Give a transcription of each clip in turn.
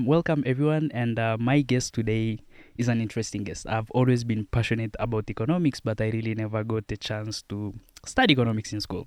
welcome everyone. And my guest today is an interesting guest. I've always been passionate about economics, but I really never got the chance to study economics in school.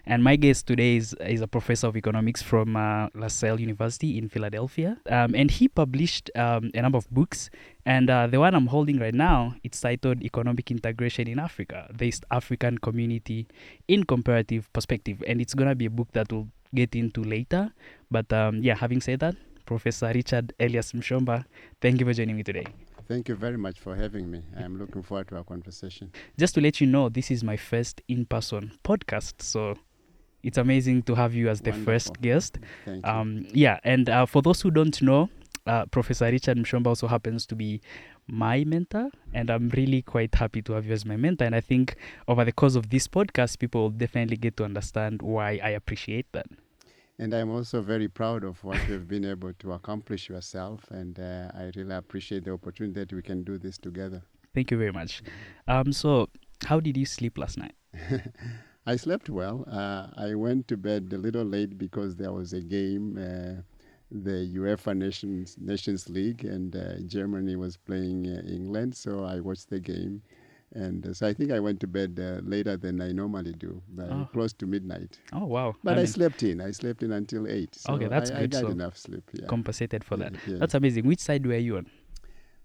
And my guest today is a professor of economics from LaSalle University in Philadelphia. And he published a number of books. And the one I'm holding right now, it's titled Economic Integration in Africa, the East African Community in Comparative Perspective. And it's going to be a book that we'll get into later. But having said that, Professor Richard Elias Mshomba, thank you for joining me today. Thank you very much for having me. I'm looking forward to our conversation. Just to let you know, this is my first in-person podcast, so it's amazing to have you as the Wonderful. First guest. Thank you. And for those who don't know, Professor Richard Mshomba also happens to be my mentor, and I'm really quite happy to have you as my mentor. And I think over the course of this podcast, people will definitely get to understand why I appreciate that. And I'm also very proud of what you've been able to accomplish yourself. And I really appreciate the opportunity that we can do this together. Thank you very much. So how did you sleep last night? I slept well. I went to bed a little late because there was a game, the UEFA Nations League, and Germany was playing England. So I watched the game. And so I think I went to bed later than I normally do, close to midnight. Oh, wow. But I slept in. I slept in until 8. So okay, that's good. I got so enough sleep. Yeah. compensated for that. Yeah. That's amazing. Which side were you on?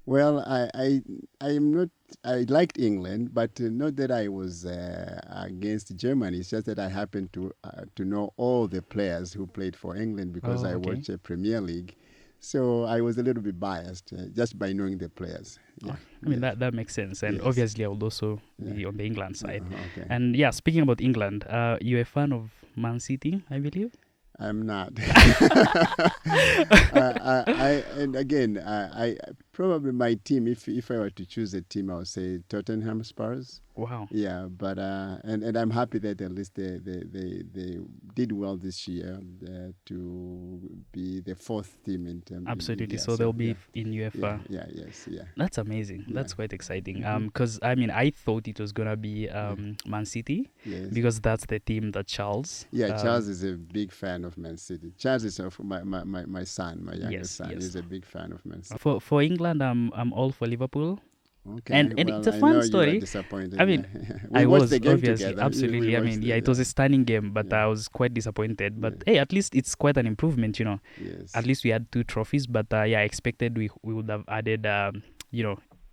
Well, I am not. I liked England, but not that I was against Germany. It's just that I happened to know all the players who played for England because I watched the Premier League. So I was a little bit biased just by knowing the players. Yeah. I mean, that makes sense. And obviously, I would also be on the England side. Okay. And speaking about England, you're a fan of Man City, I believe? I'm not. I probably my team. If I were to choose a team, I would say Tottenham Spurs. Wow. Yeah, but and I'm happy that at least they did well this year to be the fourth team in terms. Absolutely. So they'll be in UEFA. Yeah. That's amazing. That's quite exciting. Because I thought it was gonna be Man City because that's the team that Charles. Charles is a big fan of Man City. Charles is my son, my youngest son. Yes. He's a big fan of Man City. For England, I'm all for Liverpool. Okay. And it's a fun story. You were disappointed. I mean, we watched the game obviously together. absolutely. It was a stunning game, but I was quite disappointed. But hey, at least it's quite an improvement, Yes. At least we had 2 trophies, but I expected we would have added, the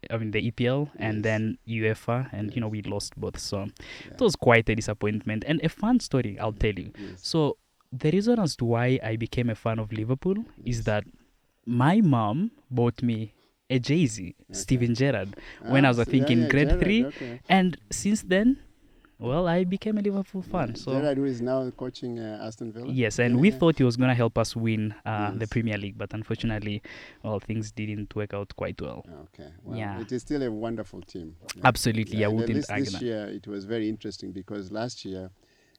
EPL and then UEFA, and we lost both. So it was quite a disappointment and a fun story, I'll tell you. Yes. So the reason as to why I became a fan of Liverpool is that my mom bought me a Jay-Z, Steven Gerrard, when I was, I think, in grade Gerrard, 3. Okay. And since then, I became a Liverpool fan. So Gerrard, who is now coaching Aston Villa. yes, and we thought he was going to help us win the Premier League, but unfortunately, things didn't work out quite well. Okay. Well, it is still a wonderful team. Absolutely, I wouldn't argue this that. year, it was very interesting because last year,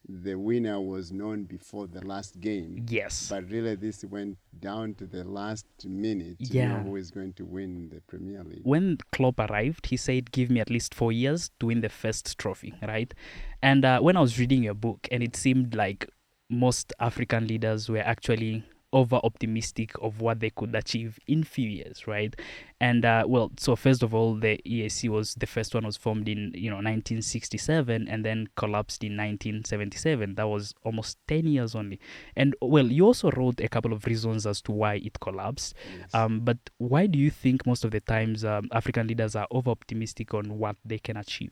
the winner was known before the last game. Yes. But really, this went down to the last minute to know who is going to win the Premier League. When Klopp arrived, he said, give me at least 4 years to win the first trophy, right? And when I was reading your book, and it seemed like most African leaders were actually over-optimistic of what they could achieve in few years, right? And so first of all, the EAC the first one was formed in 1967 and then collapsed in 1977. That was almost 10 years only. And you also wrote a couple of reasons as to why it collapsed. Yes. But why do you think most of the times African leaders are over-optimistic on what they can achieve?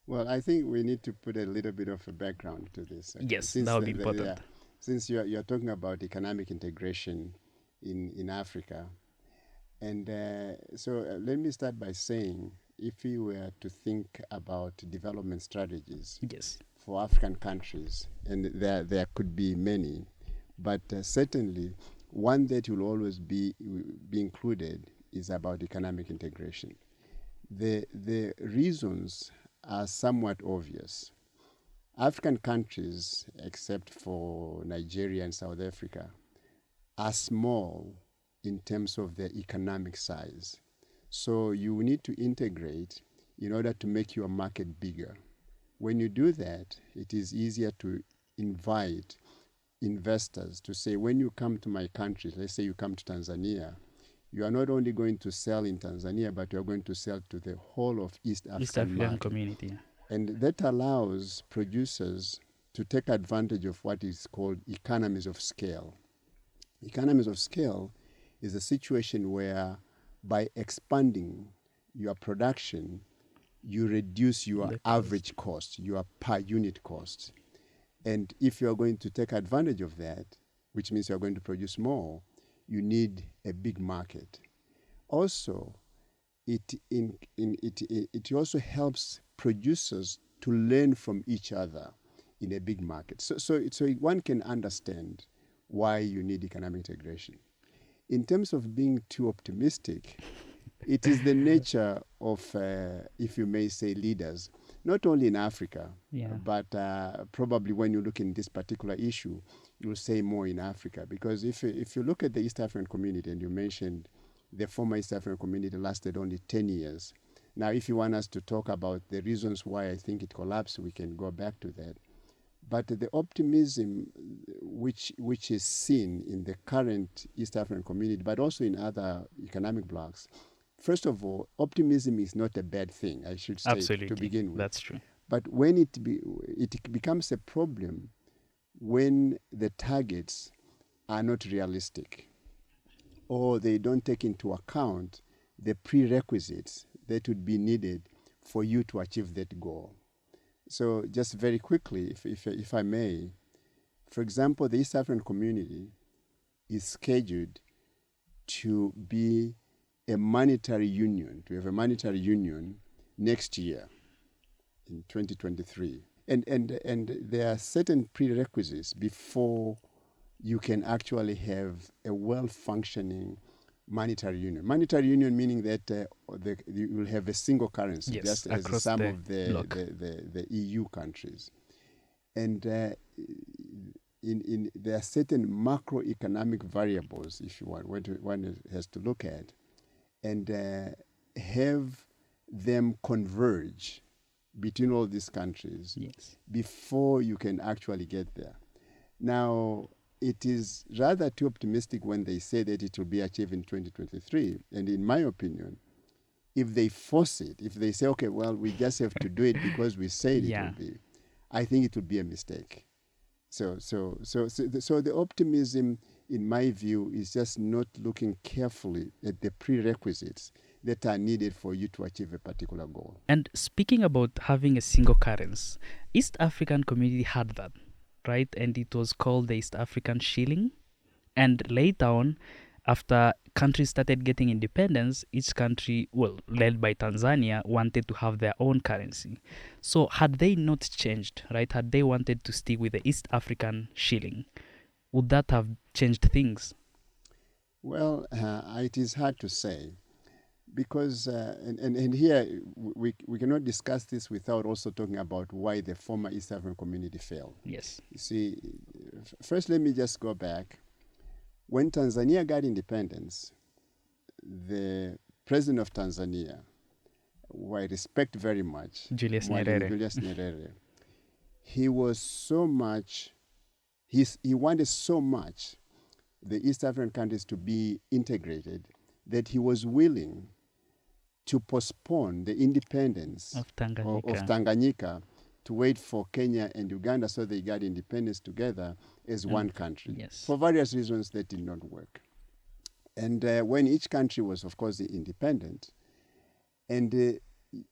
Well, I think we need to put a little bit of a background to this. Okay? Yes, that would be important. Since you're talking about economic integration in Africa, and so let me start by saying, if we were to think about development strategies for African countries, and there could be many, but certainly one that will always be included is about economic integration. The reasons are somewhat obvious. African countries, except for Nigeria and South Africa, are small in terms of their economic size. So you need to integrate in order to make your market bigger. When you do that, it is easier to invite investors to say, when you come to my country, let's say you come to Tanzania, you are not only going to sell in Tanzania, but you are going to sell to the whole of East African market. community. Yeah. And that allows producers to take advantage of what is called economies of scale. Economies of scale is a situation where by expanding your production, you reduce your average cost, your per unit cost. And if you're going to take advantage of that, which means you're going to produce more, you need a big market. Also, it also helps producers to learn from each other in a big market. So one can understand why you need economic integration. In terms of being too optimistic, it is the nature of, if you may say, leaders, not only in Africa, but probably when you look in this particular issue, you'll say more in Africa. Because if you look at the East African community, and you mentioned the former East African community lasted only 10 years. Now, if you want us to talk about the reasons why I think it collapsed, we can go back to that. But the optimism which is seen in the current East African community, but also in other economic blocs, first of all, optimism is not a bad thing, I should say, to begin with. That's true. But when it becomes a problem when the targets are not realistic, or they don't take into account the prerequisites that would be needed for you to achieve that goal. So just very quickly, if I may, for example, the East African community is scheduled to be a monetary union, to have a monetary union next year in 2023. And there are certain prerequisites before you can actually have a well-functioning monetary union. Monetary union meaning that you will have a single currency, just as some of the EU countries. And there are certain macroeconomic variables, if you want, one has to look at, and have them converge between all these countries before you can actually get there. Now, it is rather too optimistic when they say that it will be achieved in 2023. And in my opinion, if they force it, if they say, okay, well, we just have to do it because we said it will be, I think it would be a mistake. So the optimism, in my view, is just not looking carefully at the prerequisites that are needed for you to achieve a particular goal. And speaking about having a single currency, East African community had that, right? And it was called the East African shilling. And later on, after countries started getting independence, each country, well, led by Tanzania, wanted to have their own currency. So had they not changed, right? Had they wanted to stick with the East African shilling, would that have changed things? Well, it is hard to say. Because, and here, we cannot discuss this without also talking about why the former East African community failed. Yes. You see, first let me just go back. When Tanzania got independence, the president of Tanzania, who I respect very much, Julius Nyerere, he was so much, he wanted so much the East African countries to be integrated that he was willing to postpone the independence of Tanganyika. To wait for Kenya and Uganda so they got independence together as one country. Yes. For various reasons, that did not work. And when each country was, of course, independent, and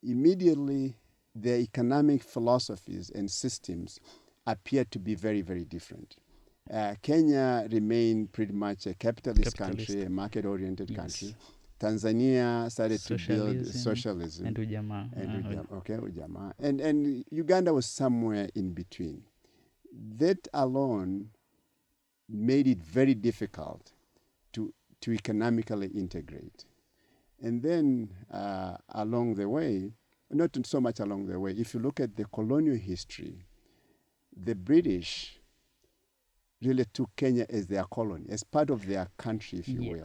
immediately their economic philosophies and systems appeared to be very, very different. Kenya remained pretty much a capitalist country, a market-oriented country. Tanzania started to build socialism. And ujamaa. Ujamaa. And Uganda was somewhere in between. That alone made it very difficult to economically integrate. And then along the way, not so much along the way, if you look at the colonial history, the British really took Kenya as their colony, as part of their country, if you will.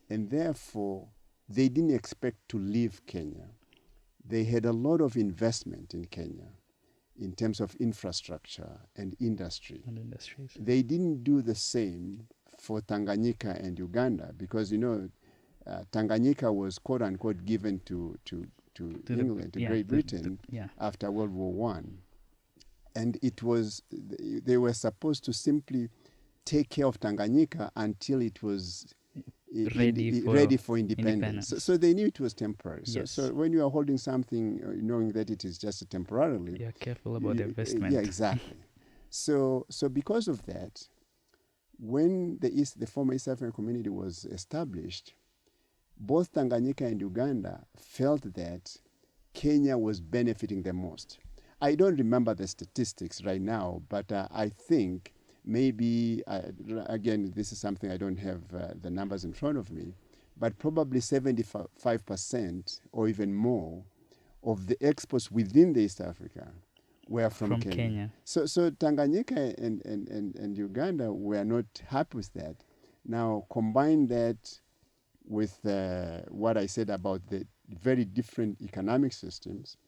And therefore, they didn't expect to leave Kenya. They had a lot of investment in Kenya. in terms of infrastructure and industry. And industries. They didn't do the same for Tanganyika and Uganda because, Tanganyika was quote unquote given to England, to Great Britain after World War One. And they were supposed to simply take care of Tanganyika until it was ready for independence. So they knew it was temporary. So when you are holding something, knowing that it is just temporarily, you're careful about the investment. Yeah, exactly. So because of that, when the former East African Community was established, both Tanganyika and Uganda felt that Kenya was benefiting the most. I don't remember the statistics right now, but I think maybe, again, this is something I don't have the numbers in front of me, but probably 75% or even more of the exports within the East Africa were from Kenya. So Tanganyika and Uganda were not happy with that. Now, combine that with what I said about the very different economic systems,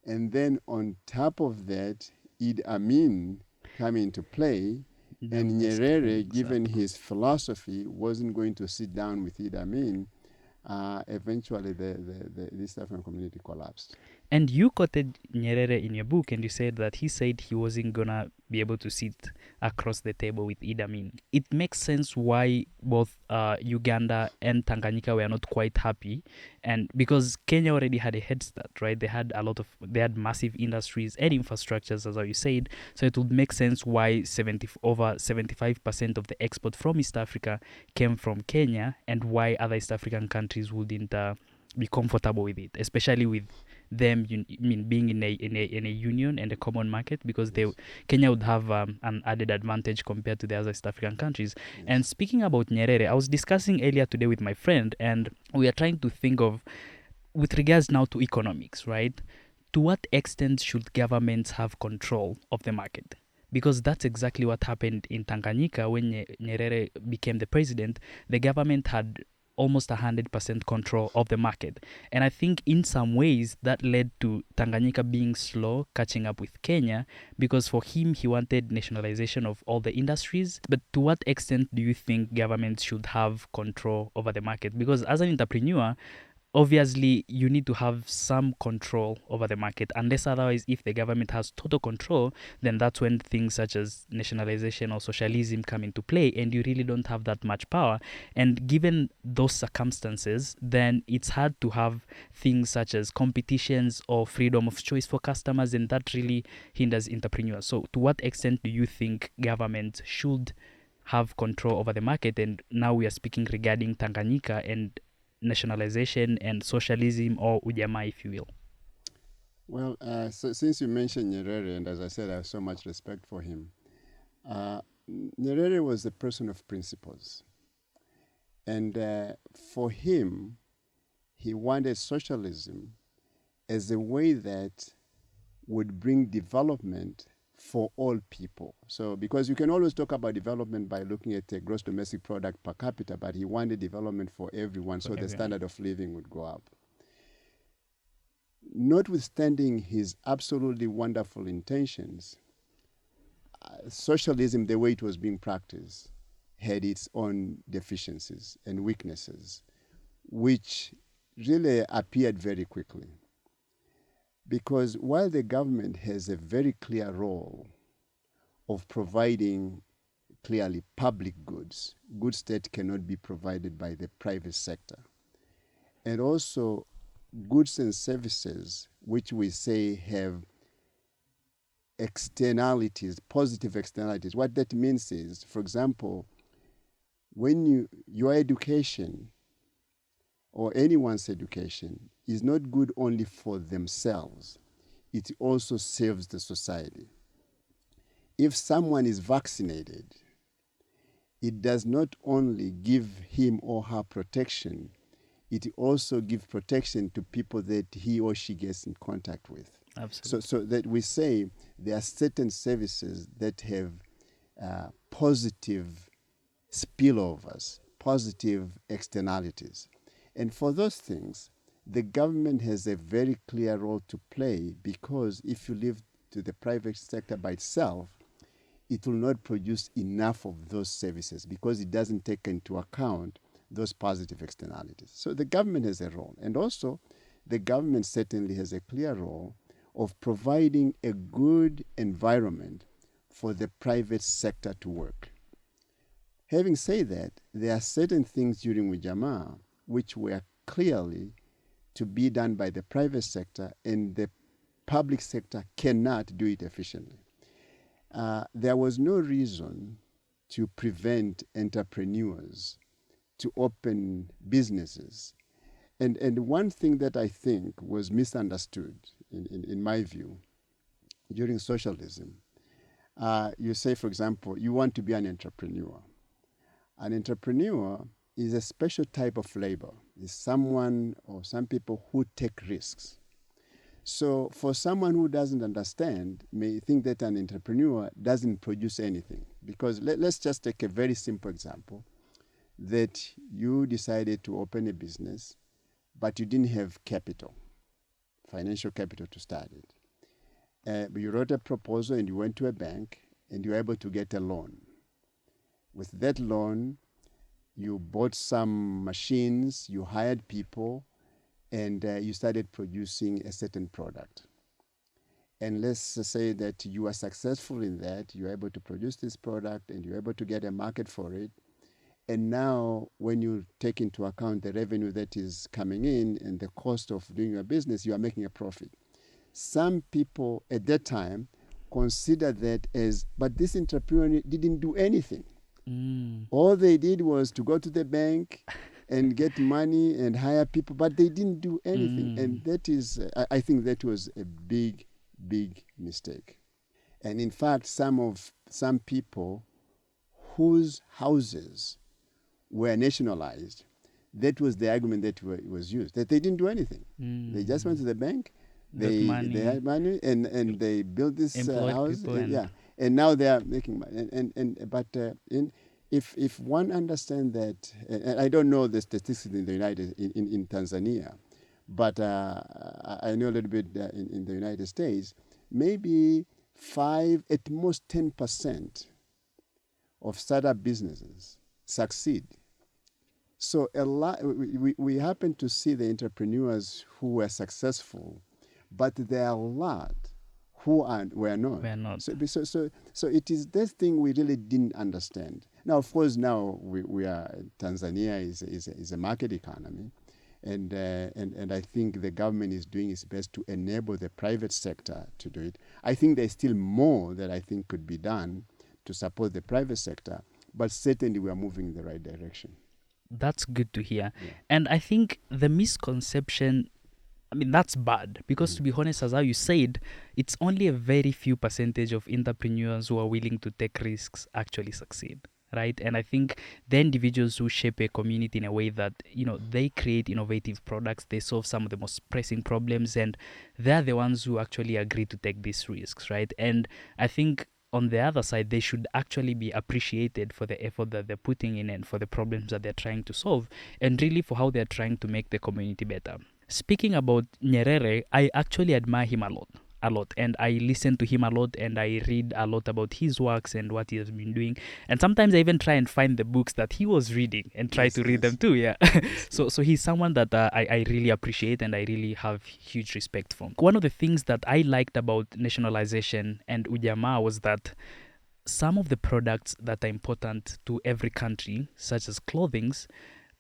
and then on top of that, Idi Amin come into play, and Nyerere, given his philosophy, wasn't going to sit down with Idi Amin. Eventually, the East African Community collapsed. And you quoted Nyerere in your book, and you said that he said he wasn't going to be able to sit across the table with Idi Amin. It makes sense why both Uganda and Tanganyika were not quite happy, and because Kenya already had a head start, right? They had massive industries and infrastructures, as you said, so it would make sense why over 75% of the export from East Africa came from Kenya, and why other East African countries wouldn't be comfortable with it, especially with them being in a union and a common market, because Kenya would have an added advantage compared to the other East African countries. Yes. And speaking about Nyerere, I was discussing earlier today with my friend, and we are trying to think of, with regards now to economics, right? To what extent should governments have control of the market? Because that's exactly what happened in Tanganyika when Nyerere became the president. The government had almost 100% control of the market. And I think in some ways that led to Tanganyika being slow catching up with Kenya, because for him, he wanted nationalization of all the industries. But to what extent do you think governments should have control over the market? Because as an entrepreneur, obviously, you need to have some control over the market, unless otherwise, if the government has total control, then that's when things such as nationalization or socialism come into play, and you really don't have that much power. And given those circumstances, then it's hard to have things such as competitions or freedom of choice for customers, and that really hinders entrepreneurs. So to what extent do you think government should have control over the market? And now we are speaking regarding Tanganyika and nationalization and socialism, or ujamaa, if you will. Well, so since you mentioned Nyerere, and as I said, I have so much respect for him, Nyerere was a person of principles. And for him, he wanted socialism as a way that would bring development for all people. So, because you can always talk about development by looking at the gross domestic product per capita, but he wanted development for everyone, so the standard of living would go up. Notwithstanding his absolutely wonderful intentions, socialism, the way it was being practiced, had its own deficiencies and weaknesses, which really appeared very quickly. Because while the government has a very clear role of providing clearly public goods that cannot be provided by the private sector, and also goods and services which we say have externalities, positive externalities. What that means is, for example, when your education or anyone's education is not good only for themselves, it also serves the society. If someone is vaccinated, it does not only give him or her protection, it also gives protection to people that he or she gets in contact with. Absolutely. So that we say there are certain services that have positive spillovers, positive externalities. And for those things, the government has a very clear role to play, because if you leave to the private sector by itself, it will not produce enough of those services because it doesn't take into account those positive externalities. So the government has a role. And also, the government certainly has a clear role of providing a good environment for the private sector to work. Having said that, there are certain things during Ujamaa which were clearly to be done by the private sector, and the public sector cannot do it efficiently. There was no reason to prevent entrepreneurs to open businesses. And one thing that I think was misunderstood, in my view, during socialism, you say, for example, you want to be an entrepreneur. An entrepreneur is a special type of labor. It's someone or some people who take risks. So for someone who doesn't understand, may think that an entrepreneur doesn't produce anything. Because let's just take a very simple example, that you decided to open a business, but you didn't have capital, financial capital to start it. You wrote a proposal and you went to a bank and you were able to get a loan. With that loan, you bought some machines, you hired people, and you started producing a certain product. And let's say that you are successful in that, you're able to produce this product and you're able to get a market for it. And now when you take into account the revenue that is coming in and the cost of doing your business, you are making a profit. Some people at that time consider that as, but this entrepreneur didn't do anything. All they did was to go to the bank and get money and hire people, but they didn't do anything. And that is, I think that was a big, big mistake. And in fact, some people whose houses were nationalized, that was the argument that was used, that they didn't do anything. They just went to the bank, they had money, and they built this house. And now they are making money. If one understands that, and I don't know the statistics in the in Tanzania, but I know a little bit in the United States, maybe 5, at most 10% of startup businesses succeed. So a lot, we happen to see the entrepreneurs who were successful, but there are a lot who were not. So it is this thing we really didn't understand. Now, of course, now we are, Tanzania is a market economy, and I think the government is doing its best to enable the private sector to do it. I think there's still more that I think could be done to support the private sector, but certainly we are moving in the right direction. That's good to hear. Yeah. And I think the misconception, I mean, that's bad because to be honest, as how you said, it's only a very few percentage of entrepreneurs who are willing to take risks actually succeed, right? And I think the individuals who shape a community in a way that, they create innovative products, they solve some of the most pressing problems, and they're the ones who actually agree to take these risks, right? And I think on the other side, they should actually be appreciated for the effort that they're putting in and for the problems that they're trying to solve, and really for how they're trying to make the community better. Speaking about Nyerere, I actually admire him a lot. And I listen to him a lot, and I read a lot about his works and what he has been doing. And sometimes I even try and find the books that he was reading and try to read them too. Yeah. So he's someone that I really appreciate and I really have huge respect for. One of the things that I liked about nationalization and Ujamaa was that some of the products that are important to every country, such as clothing,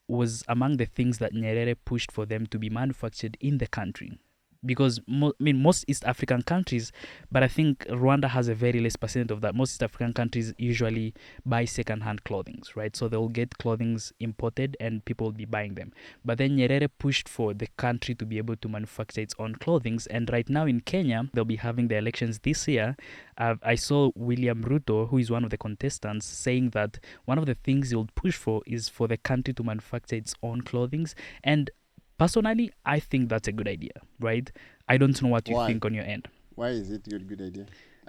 was among the things that Nyerere pushed for them to be manufactured in the country. Because most East African countries, but I think Rwanda has a very less percent of that. Most East African countries usually buy second-hand clothing, right? So they'll get clothing imported and people will be buying them. But then Nyerere pushed for the country to be able to manufacture its own clothing. And right now in Kenya, they'll be having the elections this year. I saw William Ruto, who is one of the contestants, saying that one of the things he'll push for is for the country to manufacture its own clothing. And personally, I think that's a good idea, right? I don't know what you think on your end. Why is it a good idea?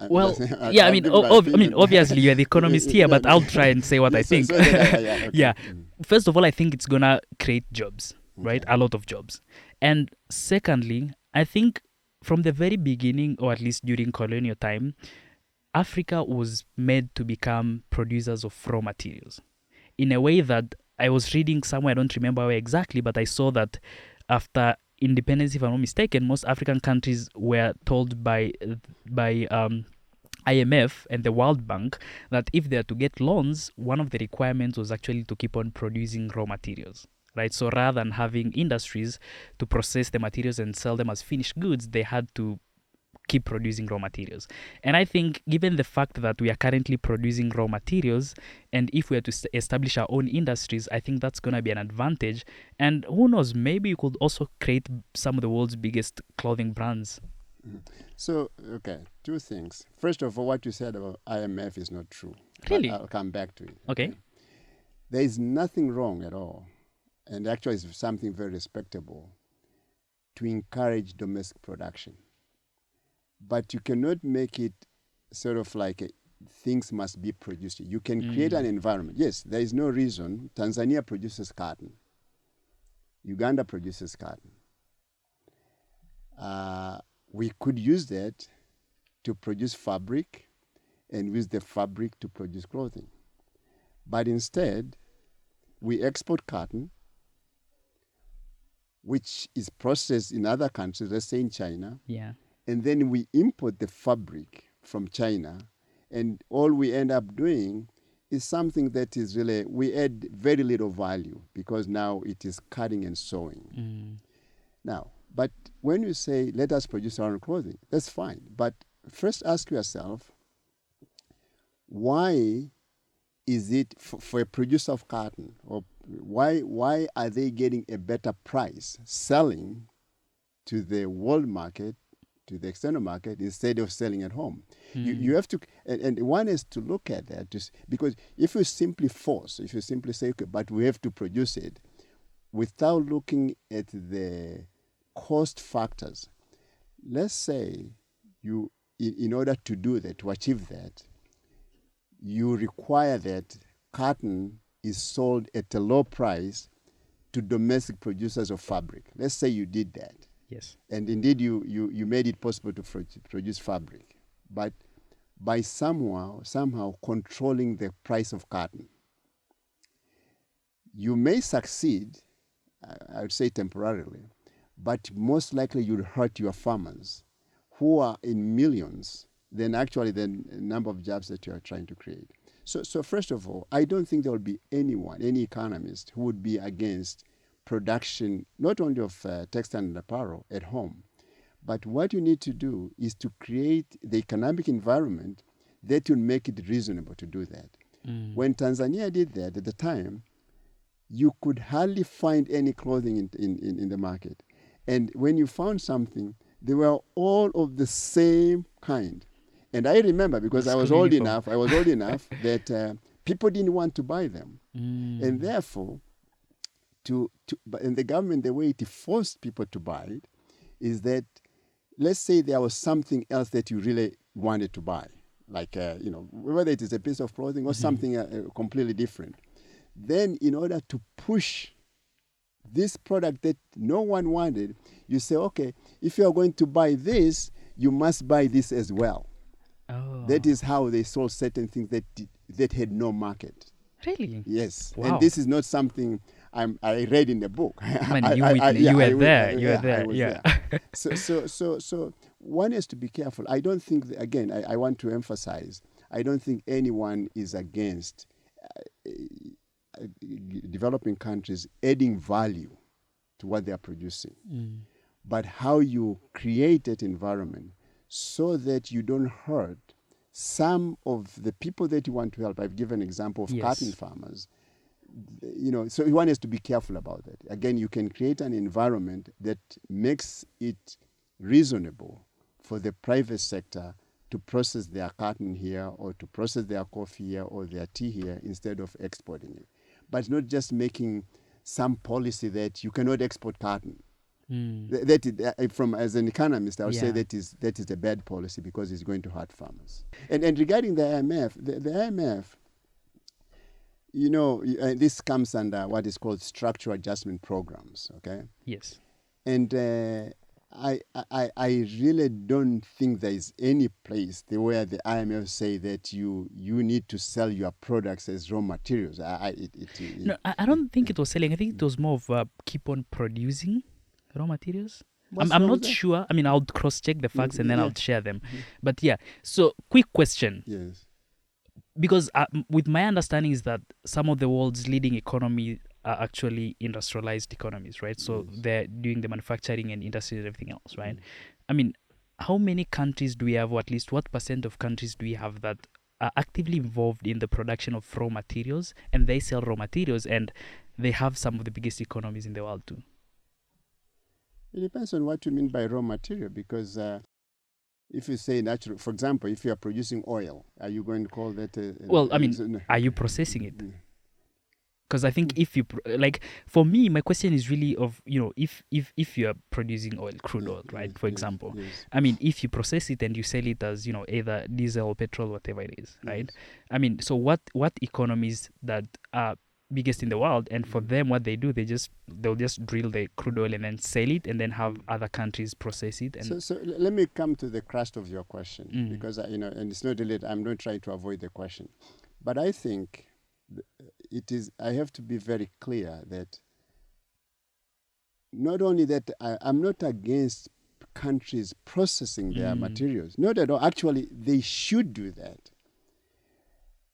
Well, yeah, obviously you're the economist here, but I'll try and say what I think. Yeah. First of all, I think it's gonna create jobs, right? A lot of jobs. And secondly, I think from the very beginning, or at least during colonial time, Africa was made to become producers of raw materials in a way that I was reading somewhere, I don't remember where exactly, but I saw that after independence, if I'm not mistaken, most African countries were told by IMF and the World Bank that if they are to get loans, one of the requirements was actually to keep on producing raw materials. Right, so rather than having industries to process the materials and sell them as finished goods, they had to keep producing raw materials. And I think given the fact that we are currently producing raw materials, and if we are to establish our own industries, I think that's going to be an advantage. And who knows, maybe you could also create some of the world's biggest clothing brands. So, okay, two things. First of all, what you said about IMF is not true. Really? I'll come back to it. Okay. There is nothing wrong at all, and actually it's something very respectable, to encourage domestic production. But you cannot make it sort of like things must be produced. You can create an environment. Yes, there is no reason. Tanzania produces cotton. Uganda produces cotton. We could use that to produce fabric and use the fabric to produce clothing. But instead, we export cotton, which is processed in other countries, let's say in China. Yeah. And then we import the fabric from China, and all we end up doing is something that is really, we add very little value because now it is cutting and sewing. Now, but when you say, let us produce our own clothing, that's fine. But first ask yourself, why is it for a producer of cotton, or why are they getting a better price selling to the world market, to the external market, instead of selling at home? You have to, and one is to look at that, just because if you simply force, if you simply say, okay, but we have to produce it, without looking at the cost factors, let's say you, in order to do that, to achieve that, you require that cotton is sold at a low price to domestic producers of fabric. Let's say you did that. Yes. And indeed, you made it possible to produce fabric, but by somehow controlling the price of cotton. You may succeed, I would say temporarily, but most likely you'll hurt your farmers, who are in millions, than actually the number of jobs that you are trying to create. So first of all, I don't think there will be anyone, any economist, who would be against production, not only of textile and apparel at home, but what you need to do is to create the economic environment that will make it reasonable to do that. When Tanzania did that at the time, you could hardly find any clothing in the market. And when you found something, they were all of the same kind. And I remember, because I was old enough that people didn't want to buy them. And therefore, and the government, the way it forced people to buy it is that, let's say there was something else that you really wanted to buy, like, whether it is a piece of clothing or something completely different. Then in order to push this product that no one wanted, you say, okay, if you are going to buy this, you must buy this as well. Oh. That is how they sold certain things that had no market. Really? Yes. Wow. And this is not something I read in the book. You were there. Yeah. So one has to be careful. I don't think, again, I want to emphasize, I don't think anyone is against developing countries adding value to what they are producing. But how you create that environment so that you don't hurt some of the people that you want to help. I've given an example of cotton farmers. So one has to be careful about that. Again, you can create an environment that makes it reasonable for the private sector to process their cotton here, or to process their coffee here, or their tea here, instead of exporting it. But not just making some policy that you cannot export cotton. As an economist, I would say that is a bad policy, because it's going to hurt farmers. And regarding the IMF, the IMF, this comes under what is called structural adjustment programs. Okay. Yes. And I really don't think there is any place where the IMF say that you need to sell your products as raw materials. No, I don't think it was selling. I think it was more of keep on producing raw materials. What's I'm wrong with not that? sure. I mean, I'll cross check the facts and then Yeah. I'll share them. But yeah, so quick question. Yes. Because with my understanding is that some of the world's leading economy are actually industrialized economies, right? So Yes. they're doing the manufacturing and industry and everything else, right? Mm. I mean, how many countries do we have, or at least what percent of countries do we have that are actively involved in the production of raw materials, and they sell raw materials, and they have some of the biggest economies in the world too? It depends on what you mean by raw material, because if you say natural, for example, if you are producing oil, are you going to call that Well, I mean, are you processing it? Because I think if you like, for me, my question is really of, if you are producing oil, crude oil, right, for example, Yes. I mean, if you process it and you sell it as, either diesel or petrol, whatever it is, right? Yes. I mean, so what economies that are biggest in the world, and for them, what they do, they'll just drill the crude oil and then sell it, and then have other countries process it. And So let me come to the crust of your question, because and it's not related. I'm not trying to avoid the question, but I think it is. I have to be very clear that not only that I'm not against countries processing their materials. Not at all. Actually, they should do that.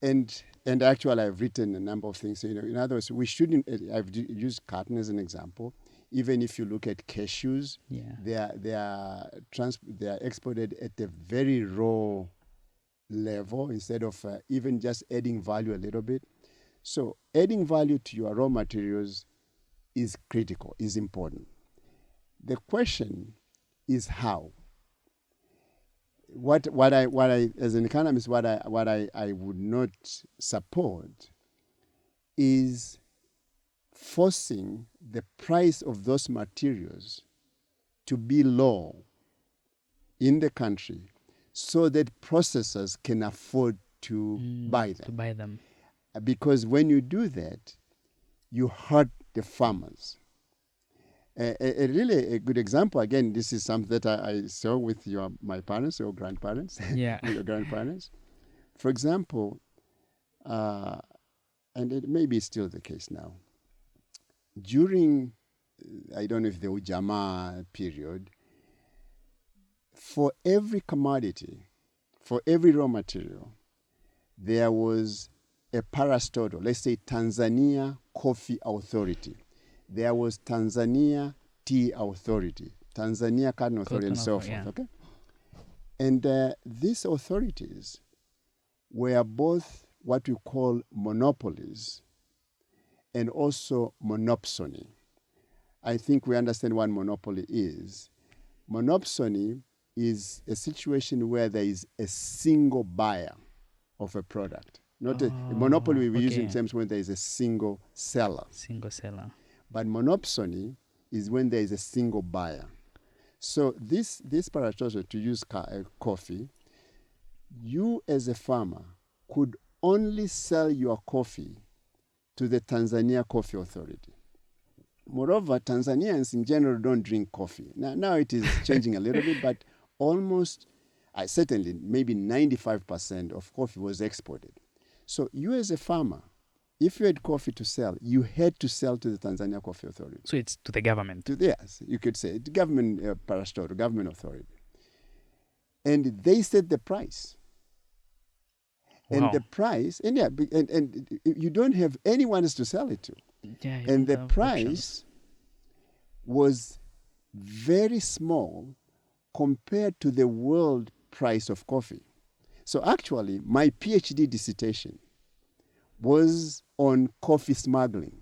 And actually, I've written a number of things. In other words, we shouldn't. I've used cotton as an example. Even if you look at cashews, they are exported at a very raw level instead of even just adding value a little bit. So adding value to your raw materials is critical, is important. The question is how. What I as an economist, what I would not support is forcing the price of those materials to be low in the country so that processors can afford to buy them. Because when you do that, you hurt the farmers. A really good example, again, this is something that I saw with my parents, your grandparents, your grandparents. For example, and it may be still the case now, during, I don't know if the Ujamaa period, for every commodity, for every raw material, there was a parastatal, let's say Tanzania Coffee Authority. There was Tanzania Tea Authority, Tanzania Cotton Authority, and so forth. Okay, and these authorities were both what we call monopolies and also monopsony. I think we understand what monopoly is. Monopsony is a situation where there is a single buyer of a product. Not a monopoly we use in terms when there is a single seller. But monopsony is when there is a single buyer. So this paradox, to use coffee, you as a farmer could only sell your coffee to the Tanzania Coffee Authority. Moreover, Tanzanians in general don't drink coffee. Now it is changing a little bit, but almost, certainly, maybe 95% of coffee was exported. So you as a farmer, if you had coffee to sell, you had to sell to the Tanzania Coffee Authority. So it's to the government? Yes, you could say. The government parastatal, government authority. And they set the price. Wow. And the price, and you don't have anyone else to sell it to. And the price was very small compared to the world price of coffee. So actually, my PhD dissertation was on coffee smuggling.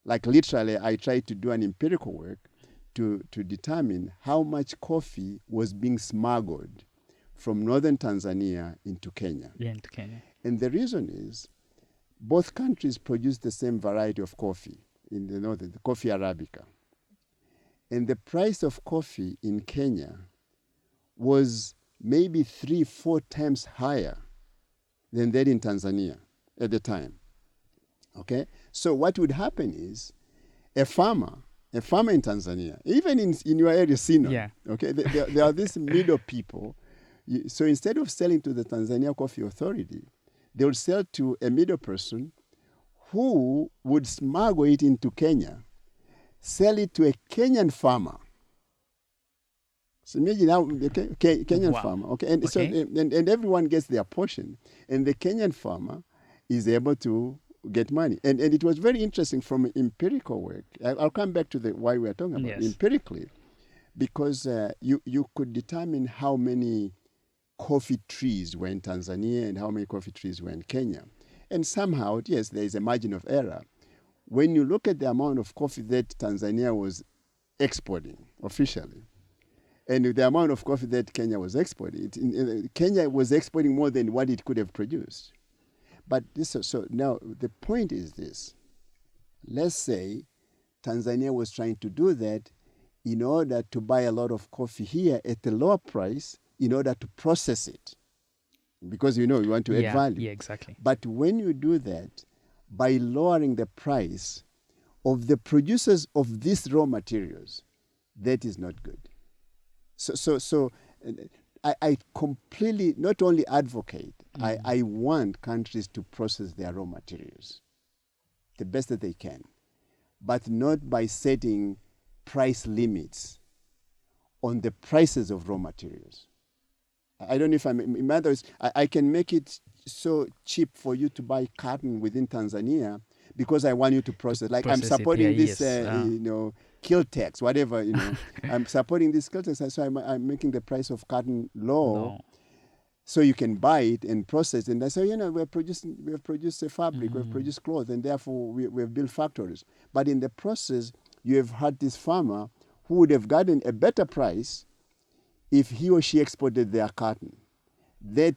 Like literally, I tried to do an empirical work to determine how much coffee was being smuggled from northern Tanzania into Kenya. Into Kenya. And the reason is both countries produce the same variety of coffee in the northern, the coffee Arabica. And the price of coffee in Kenya was maybe 3-4 times higher than that in Tanzania at the time. Okay? So what would happen is a farmer a farmer in Tanzania, even in your area, Sino, Yeah. okay, there are these middle people. So instead of selling to the Tanzania Coffee Authority, they would sell to a middle person who would smuggle it into Kenya, sell it to a Kenyan farmer. So imagine how Kenyan Wow. farmer, okay, and so Okay. and everyone gets their portion, and the Kenyan farmer is able to get money. And it was very interesting from empirical work. I'll come back to the why we are talking about it. Yes. Empirically, because you could determine how many coffee trees were in Tanzania and how many coffee trees were in Kenya. And somehow, yes, there is a margin of error. When you look at the amount of coffee that Tanzania was exporting officially, and the amount of coffee that Kenya was exporting, Kenya was exporting more than what it could have produced. But so now the point is this. Let's say Tanzania was trying to do that in order to buy a lot of coffee here at a lower price in order to process it. Because you want to add value. Yeah, exactly. But when you do that, by lowering the price of the producers of these raw materials, that is not good. So I completely not only advocate, I want countries to process their raw materials the best that they can, but not by setting price limits on the prices of raw materials. I don't know if in other words, I can make it so cheap for you to buy cotton within Tanzania because I want you to process. Like I'm supporting this, Kiltex, whatever, I'm supporting this Kiltex, so I'm making the price of cotton low, so you can buy it and process it. And I say, we have produced a fabric, we have produced clothes, and therefore we have built factories. But in the process, you have had this farmer who would have gotten a better price if he or she exported their cotton. That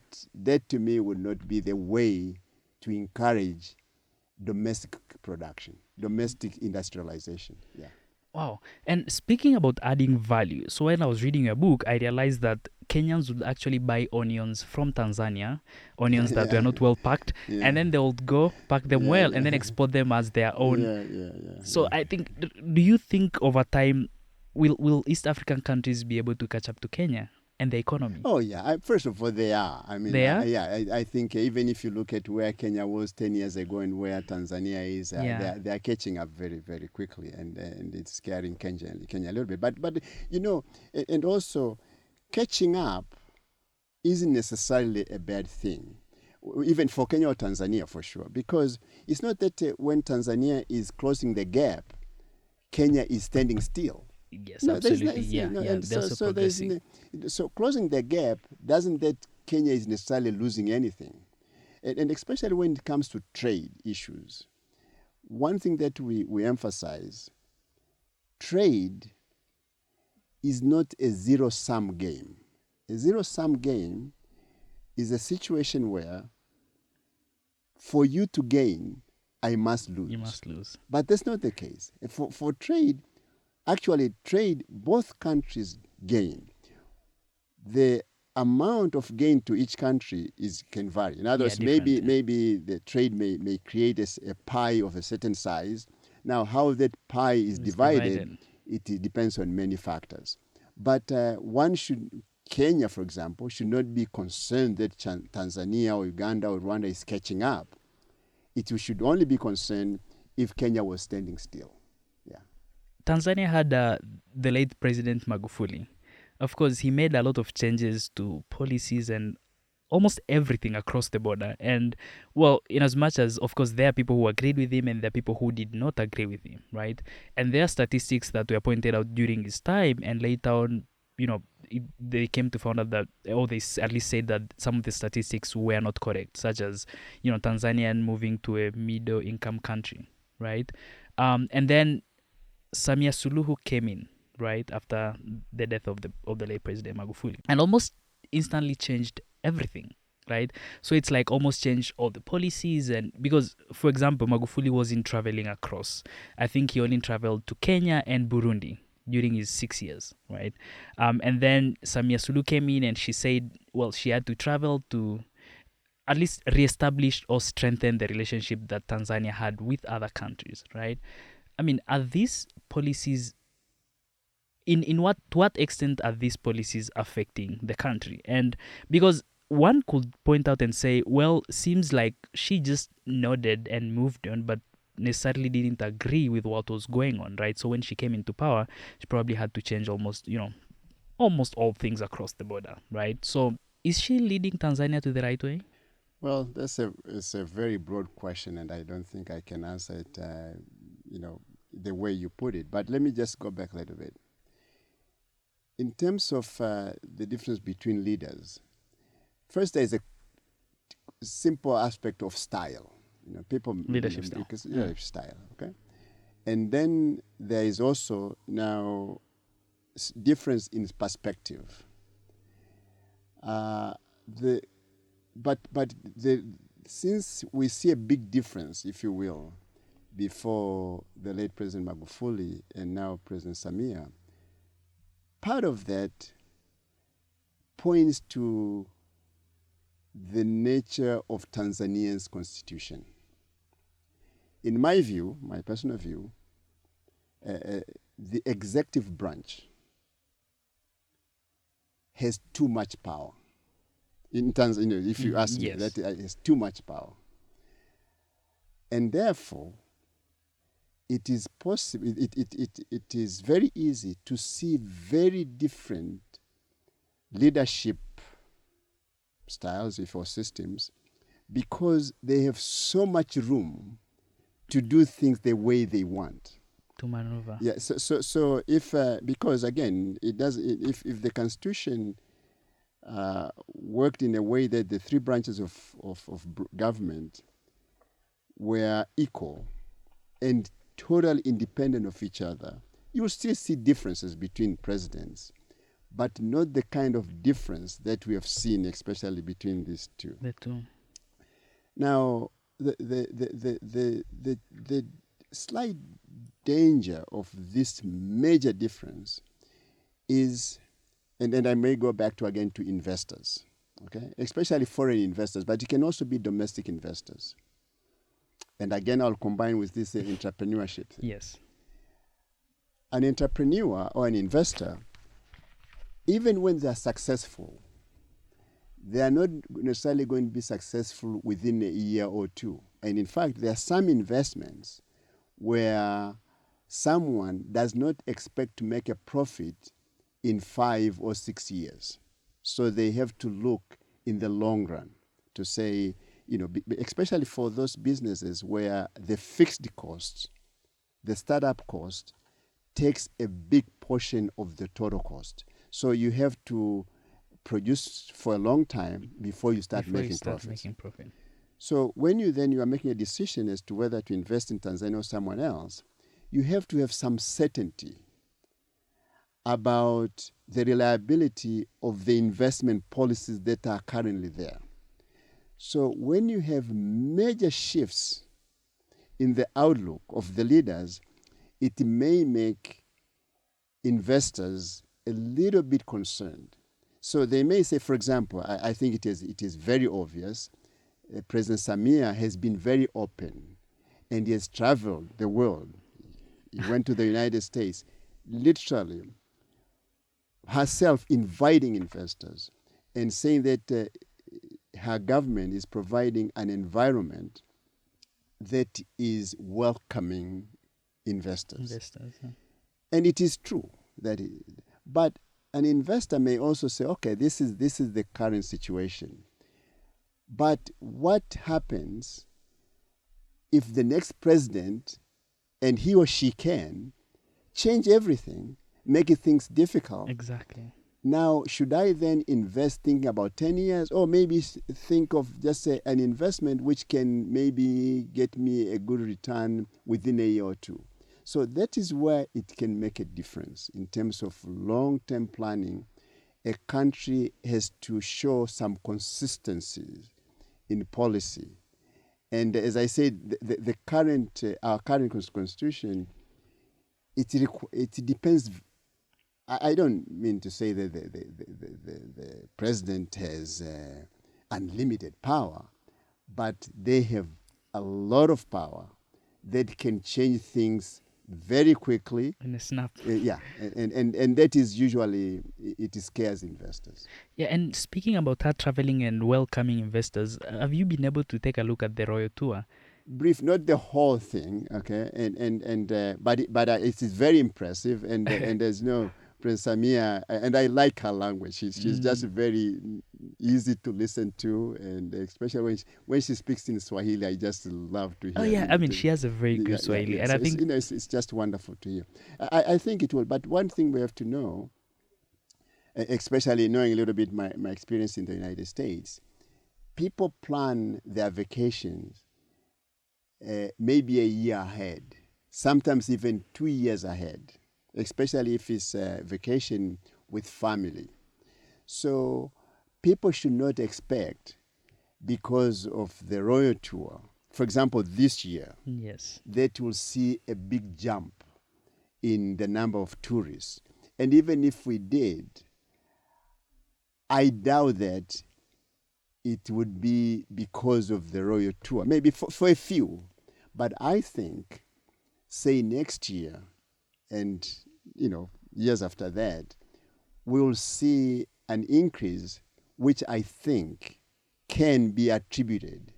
to me would not be the way to encourage domestic production, domestic industrialization. Yeah. Wow. And speaking about adding value, so when I was reading your book, I realized that Kenyans would actually buy onions from Tanzania, onions that were not well packed, and then they would go pack them well and then export them as their own. So I think, do you think over time, will East African countries be able to catch up to Kenya and the economy? Oh, yeah. First of all, they are. I mean, they are? I think even if you look at where Kenya was 10 years ago and where Tanzania is, they are catching up very, very quickly, and it's scaring Kenya a little bit. But and also catching up isn't necessarily a bad thing, even for Kenya or Tanzania for sure, because it's not that when Tanzania is closing the gap, Kenya is standing still. Yes, absolutely. So closing the gap doesn't that Kenya is necessarily losing anything. And especially when it comes to trade issues. One thing that we emphasize, trade is not a zero-sum game. A zero-sum game is a situation where for you to gain, I must lose. You must lose. But that's not the case. For trade, actually, both countries gain. The amount of gain to each country can vary. In other words, maybe the trade may create a pie of a certain size. Now, how that pie is divided, it depends on many factors. But Kenya, for example, should not be concerned that Tanzania or Uganda or Rwanda is catching up. It should only be concerned if Kenya was standing still. Tanzania had the late President Magufuli. Of course, he made a lot of changes to policies and almost everything across the border. And, well, in as much as, of course, there are people who agreed with him and there are people who did not agree with him, right? And there are statistics that were pointed out during his time, and later on, they came to find out that, or they at least said that some of the statistics were not correct, such as, Tanzania moving to a middle-income country, right? And then Samia Suluhu came in right after the death of the late President Magufuli, and almost instantly changed everything, right? So it's like almost changed all the policies, and because, for example, Magufuli wasn't traveling across. I think he only traveled to Kenya and Burundi during his 6 years, right? And then Samia Suluhu came in and she said, well, she had to travel to at least reestablish or strengthen the relationship that Tanzania had with other countries, right? I mean, are these policies in what to what extent are these policies affecting the country? And because one could point out and say, well, seems like she just nodded and moved on, but necessarily didn't agree with what was going on, right? So when she came into power, she probably had to change almost all things across the border, right? So is she leading Tanzania to the right way? Well, it's a very broad question, and I don't think I can answer it, the way you put it. But let me just go back a little bit. In terms of the difference between leaders, first there is a simple aspect of style. People Leadership style. because leadership style. Okay, and then there is also now difference in perspective. Since we see a big difference, if you will, before the late President Magufuli and now President Samia, part of that points to the nature of Tanzania's constitution. In my view, my personal view, the executive branch has too much power. In Tanzania, if you ask me, Yes. that has too much power. And therefore, it is possible, it is very easy to see very different leadership styles or systems because they have so much room to do things the way they want. To maneuver. Yeah. So if because again, if the Constitution worked in a way that the three branches of government were equal and totally independent of each other, you will still see differences between presidents, but not the kind of difference that we have seen, especially between these two. The two. Now, the slight danger of this major difference is, and I may go back to investors, okay, especially foreign investors, but it can also be domestic investors. And again, I'll combine with this entrepreneurship thing. Yes. An entrepreneur or an investor, even when they are successful, they are not necessarily going to be successful within a year or two. And in fact, there are some investments where someone does not expect to make a profit in 5 or 6 years. So they have to look in the long run to say, especially for those businesses where the fixed costs, the startup cost, takes a big portion of the total cost. So you have to produce for a long time before you start making profits. So when you are making a decision as to whether to invest in Tanzania or someone else, you have to have some certainty about the reliability of the investment policies that are currently there. So when you have major shifts in the outlook of the leaders, it may make investors a little bit concerned. So they may say, for example, I think it is very obvious, President Samia has been very open and he has traveled the world. He went to the United States, literally herself inviting investors and saying that her government is providing an environment that is welcoming investors. Yeah. And it is true but an investor may also say, okay, this is the current situation. But what happens if the next president, and he or she can, change everything, make things difficult? Exactly. Now, should I then invest thinking about 10 years, or maybe think of just say an investment which can maybe get me a good return within a year or two? So that is where it can make a difference in terms of long-term planning. A country has to show some consistency in policy. And as I said, the current our current constitution, it depends. I don't mean to say that the president has unlimited power, but they have a lot of power that can change things very quickly. In a snap. Yeah, and that is usually, it scares investors. Yeah, and speaking about her traveling and welcoming investors, have you been able to take a look at the Royal Tour? Brief, not the whole thing, okay, but it is very impressive, and there's Prince Samia, and I like her language. She's just very easy to listen to, and especially when she speaks in Swahili, I just love to hear. Oh yeah, I mean, she has a very good Swahili, and so I think it's just wonderful to hear. I think it will. But one thing we have to know, especially knowing a little bit my experience in the United States, people plan their vacations maybe a year ahead, sometimes even 2 years ahead, especially if it's a vacation with family. So people should not expect, because of the Royal Tour, for example, this year, yes, that will see a big jump in the number of tourists. And even if we did, I doubt that it would be because of the Royal Tour, maybe for a few. But I think, say next year and, years after that, we'll see an increase, which I think can be attributed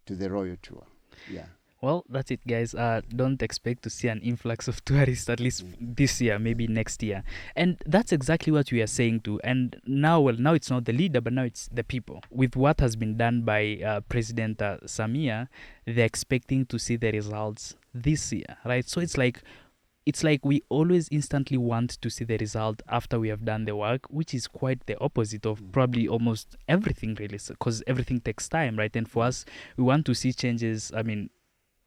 to the Royal Tour. Yeah. Well, that's it, guys. Don't expect to see an influx of tourists, at least this year, maybe next year. And that's exactly what we are saying too. And now it's not the leader, but now it's the people. With what has been done by President Samia, they're expecting to see the results this year, right? So it's like we always instantly want to see the result after we have done the work, which is quite the opposite of probably almost everything, really, because everything takes time, right? And for us, we want to see changes,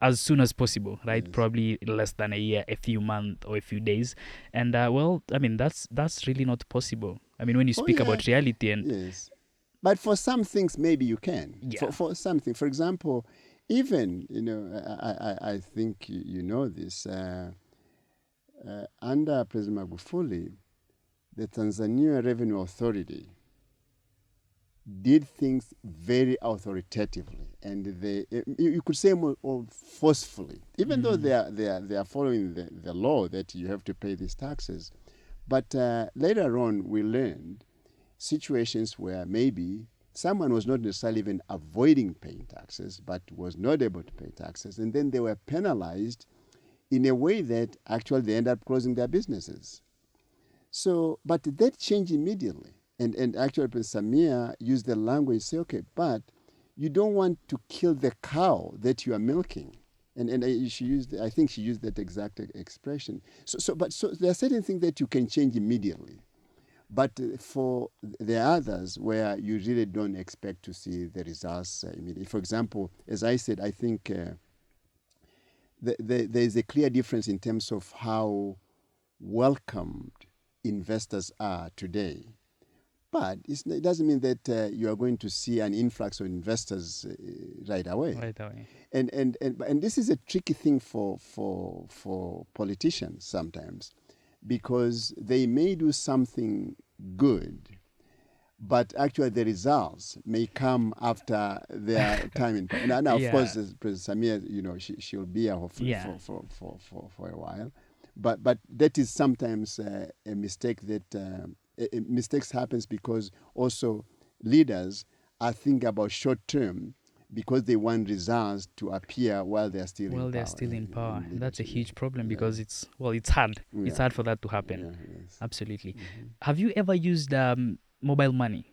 as soon as possible, right? Yes. Probably less than a year, a few months, or a few days. And that's really not possible. When you speak about reality and yes, but for some things maybe you can. Yeah. For something, for example, even I think you know this. Under President Magufuli, the Tanzania Revenue Authority did things very authoritatively, and you could say more forcefully, even though they are following the law that you have to pay these taxes. But later on, we learned situations where maybe someone was not necessarily even avoiding paying taxes, but was not able to pay taxes, and then they were penalized in a way that actually they end up closing their businesses. So, but that changed immediately. And actually, President Samia used the language, say, okay, but you don't want to kill the cow that you are milking. And I think she used that exact expression. So there are certain things that you can change immediately. But for the others where you really don't expect to see the results immediately. For example, as I said, I think there is a clear difference in terms of how welcomed investors are today. But it doesn't mean that you are going to see an influx of investors right away. Right away. And this is a tricky thing for politicians sometimes, because they may do something good, but actually the results may come after their time in power. Now, of course, President Samia, she'll be here hopefully for a while, but that is sometimes a mistake that. Mistakes happens because also leaders are thinking about short term, because they want results to appear while they're still in power. While they're still in power. That's a huge problem because it's hard. Yeah. It's hard for that to happen. Yeah, yes. Absolutely. Mm-hmm. Have you ever used mobile money?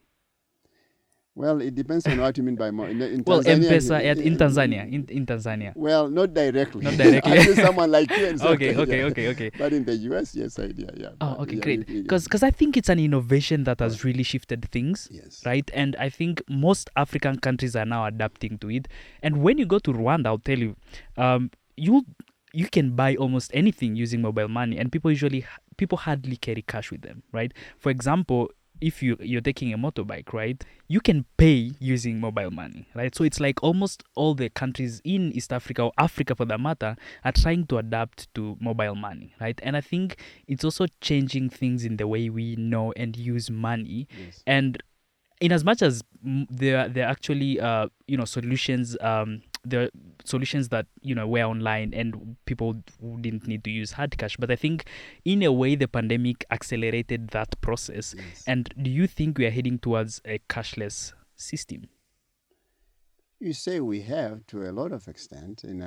Well, it depends on what you mean by money. M-Pesa in Tanzania. In Tanzania. Well, not directly. Not directly. I see someone like you. And Okay. But in the US, yes, I did. Yeah. Oh, okay, great. Because I think it's an innovation that has really shifted things, yes, right? And I think most African countries are now adapting to it. And when you go to Rwanda, I'll tell you, you can buy almost anything using mobile money, and people hardly carry cash with them, right? For example, if you're taking a motorbike, right, you can pay using mobile money, right? So it's like almost all the countries in East Africa, or Africa for that matter, are trying to adapt to mobile money, right? And I think it's also changing things in the way we know and use money. yes, And in as much as there are actually solutions there are solutions that were online and people didn't need to use hard cash. But I think in a way the pandemic accelerated that process. Yes. And do you think we are heading towards a cashless system? You say we have to a lot of extent, and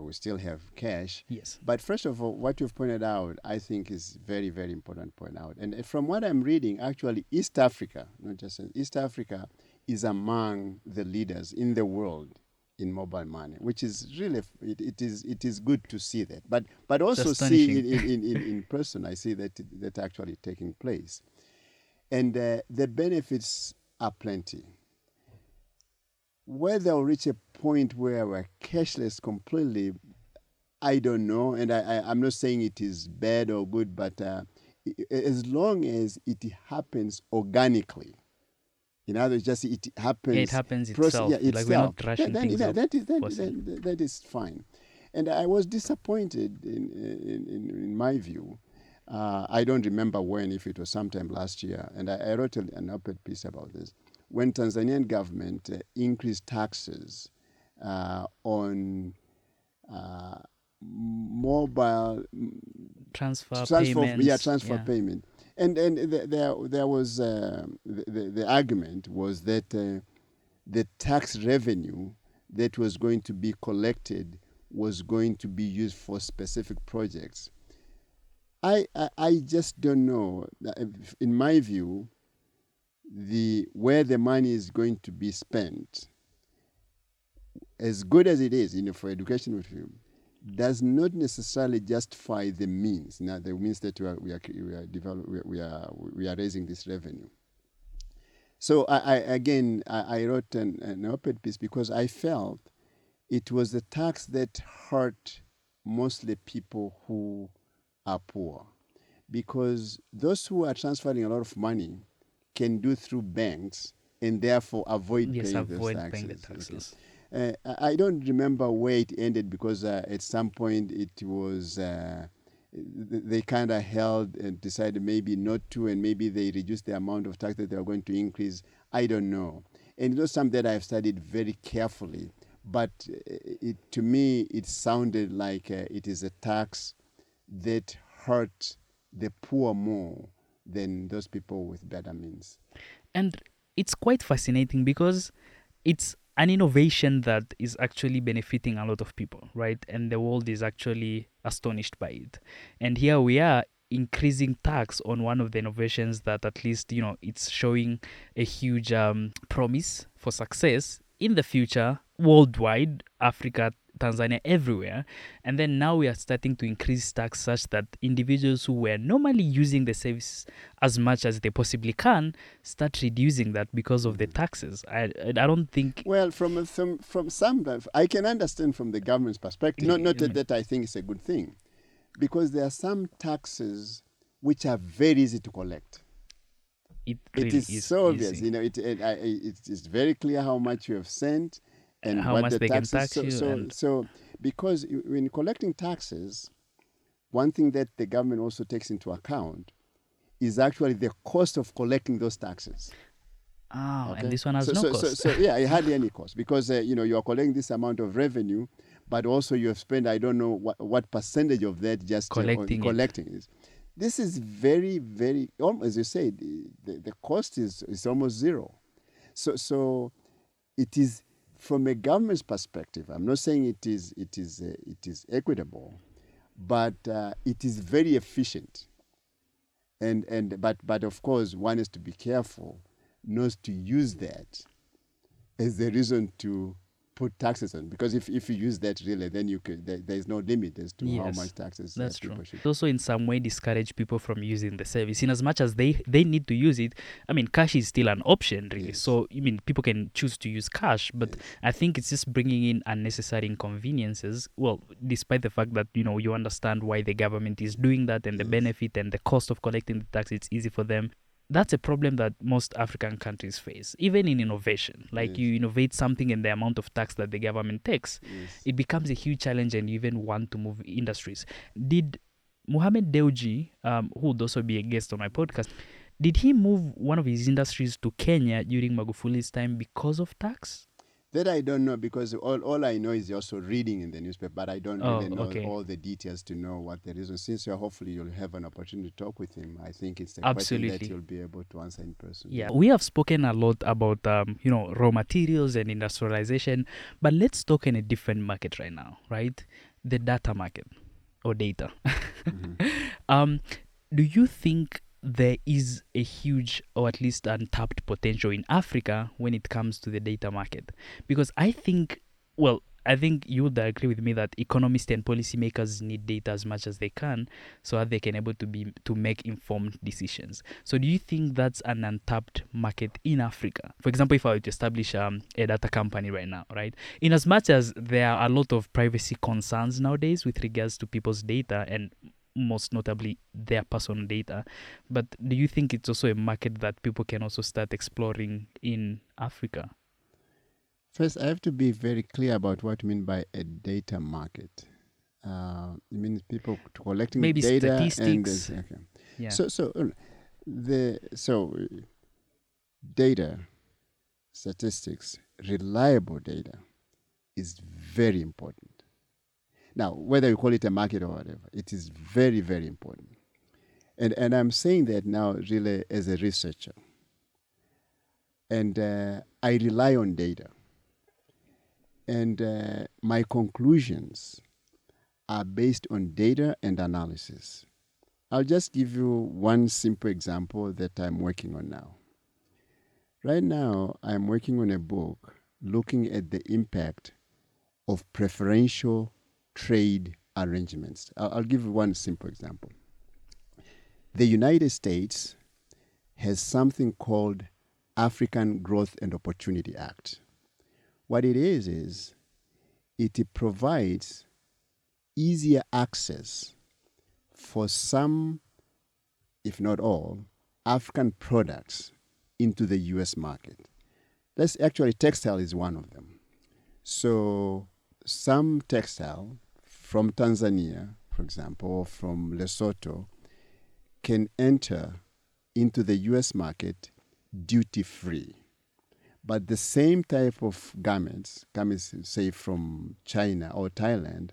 we still have cash. Yes. But first of all, what you've pointed out, I think, is very, very important to point out. And from what I'm reading, actually, East Africa, not just East Africa, is among the leaders in the world in mobile money, which is really it is good to see that. But also see in person, I see that actually taking place, and the benefits are plenty. Whether I'll reach a point where we're cashless completely, I don't know. And I'm not saying it is bad or good, but as long as it happens organically, in other words, just it happens. Yeah, it happens itself. Itself. Like we're not rushing things up. That is fine. And I was disappointed in my view. I don't remember when, if it was sometime last year, and I wrote an op-ed piece about this. When Tanzanian government increased taxes on mobile transfer payment, and there was the argument was that the tax revenue that was going to be collected was going to be used for specific projects. I just don't know. In my view, where the money is going to be spent, as good as it is, for education, does not necessarily justify the means. Now, the means that we are raising this revenue. So I wrote an op-ed piece because I felt it was a tax that hurt mostly people who are poor, because those who are transferring a lot of money can do through banks and therefore avoid paying the taxes. Okay. I don't remember where it ended, because at some point it was they kind of held and decided maybe not to, and maybe they reduced the amount of tax that they are going to increase. I don't know. And it was something that I've studied very carefully. But to me, it sounded like it is a tax that hurt the poor more than those people with better means. And it's quite fascinating because it's an innovation that is actually benefiting a lot of people, right? And the world is actually astonished by it. And here we are increasing tax on one of the innovations that at least, it's showing a huge promise for success in the future, worldwide, Africa, Tanzania, everywhere. And then now we are starting to increase tax such that individuals who were normally using the service as much as they possibly can start reducing that because of the taxes. I don't think... Well, from some, I can understand from the government's perspective, not that I think it's a good thing, because there are some taxes which are very easy to collect. It is so easy. obvious. It's very clear how much you have sent and how what much the they taxes. can tax you. So because when collecting taxes, one thing that the government also takes into account is actually the cost of collecting those taxes. Oh, okay? And this one has no cost. It hardly any cost, because you are collecting this amount of revenue, but also you have spent, I don't know what percentage of that just collecting it. This is very, very, as you said, the cost is almost zero. So it is, from a government's perspective, I'm not saying it is equitable, but it is very efficient. But of course, one has to be careful not to use that as the reason to put taxes on, because if you use that, really, then there is no limit as to how much taxes that's people true. should. It also in some way discourage people from using the service, in as much as they need to use it. I mean, cash is still an option, really. Yes. So people can choose to use cash, but Yes. I think it's just bringing in unnecessary inconveniences. Well, despite the fact that you understand why the government is doing that and the benefit and the cost of collecting the tax, it's easy for them. That's a problem that most African countries face, even in innovation. Like you innovate something and the amount of tax that the government takes, it becomes a huge challenge, and you even want to move industries. Did Mohamed Dewji, who would also be a guest on my podcast, did he move one of his industries to Kenya during Magufuli's time because of tax? That I don't know, because all I know is also reading in the newspaper, but I don't really know Okay. all the details to know what the reason. Since hopefully you'll have an opportunity to talk with him, I think it's a question that Absolutely. you'll be able to answer in person. Yeah, we have spoken a lot about raw materials and industrialization, but let's talk in a different market right now, right? The data market or data. um, do you think there is a huge or at least untapped potential in Africa when it comes to the data market? Because I think you would agree with me that economists and policymakers need data as much as they can so that they can able to make informed decisions. So do you think that's an untapped market in Africa? For example, if I were to establish a data company right now, right? In as much as there are a lot of privacy concerns nowadays with regards to people's data and most notably their personal data, but do you think it's also a market that people can also start exploring in Africa? First, I have to be very clear about what you mean by a data market. It means people collecting Maybe data statistics. okay. Yeah. So data, statistics, reliable data is very important. Now, whether you call it a market or whatever, it is very, very important. And I'm saying that now really as a researcher. And I rely on data. And my conclusions are based on data and analysis. I'll just give you one simple example that I'm working on now. Right now, I'm working on a book looking at the impact of preferential trade arrangements. I'll give you one simple example. The United States has something called African Growth and Opportunity Act. What it is it provides easier access for some, if not all, African products into the US market. That's actually, textile is one of them. So some textile from Tanzania, for example, or from Lesotho, can enter into the US market duty-free. But the same type of garments, say from China or Thailand,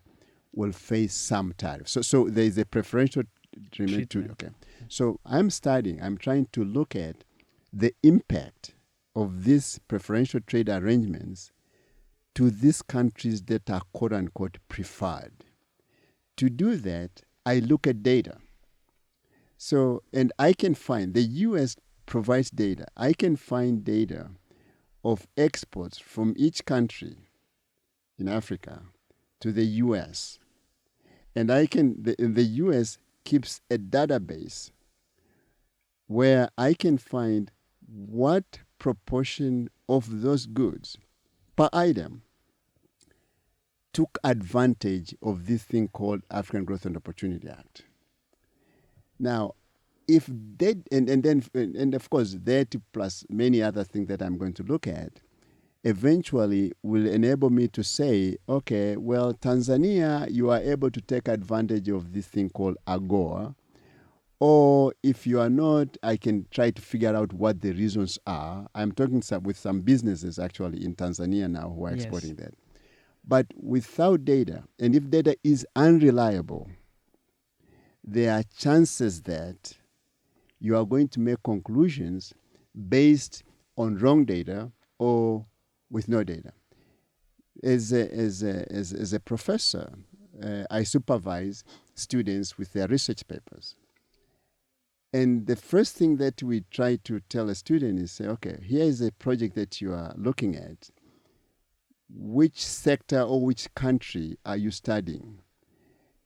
will face some tariffs. So there is a preferential treatment. Okay. So I'm trying to look at the impact of these preferential trade arrangements to these countries that are quote unquote preferred. To do that, I look at data. So, and I can find, the US provides data. I can find data of exports from each country in Africa to the US. And the US keeps a database where I can find what proportion of those goods per item took advantage of this thing called African Growth and Opportunity Act. Now, if they, and of course, that plus many other things that I'm going to look at, eventually will enable me to say, okay, well, Tanzania, you are able to take advantage of this thing called AGOA. Or if you are not, I can try to figure out what the reasons are. I'm talking with some businesses actually in Tanzania now who are exporting that. But without data, and if data is unreliable, there are chances that you are going to make conclusions based on wrong data or with no data. As a professor, I supervise students with their research papers. And the first thing that we try to tell a student is, say, okay, here is a project that you are looking at. Which sector or which country are you studying?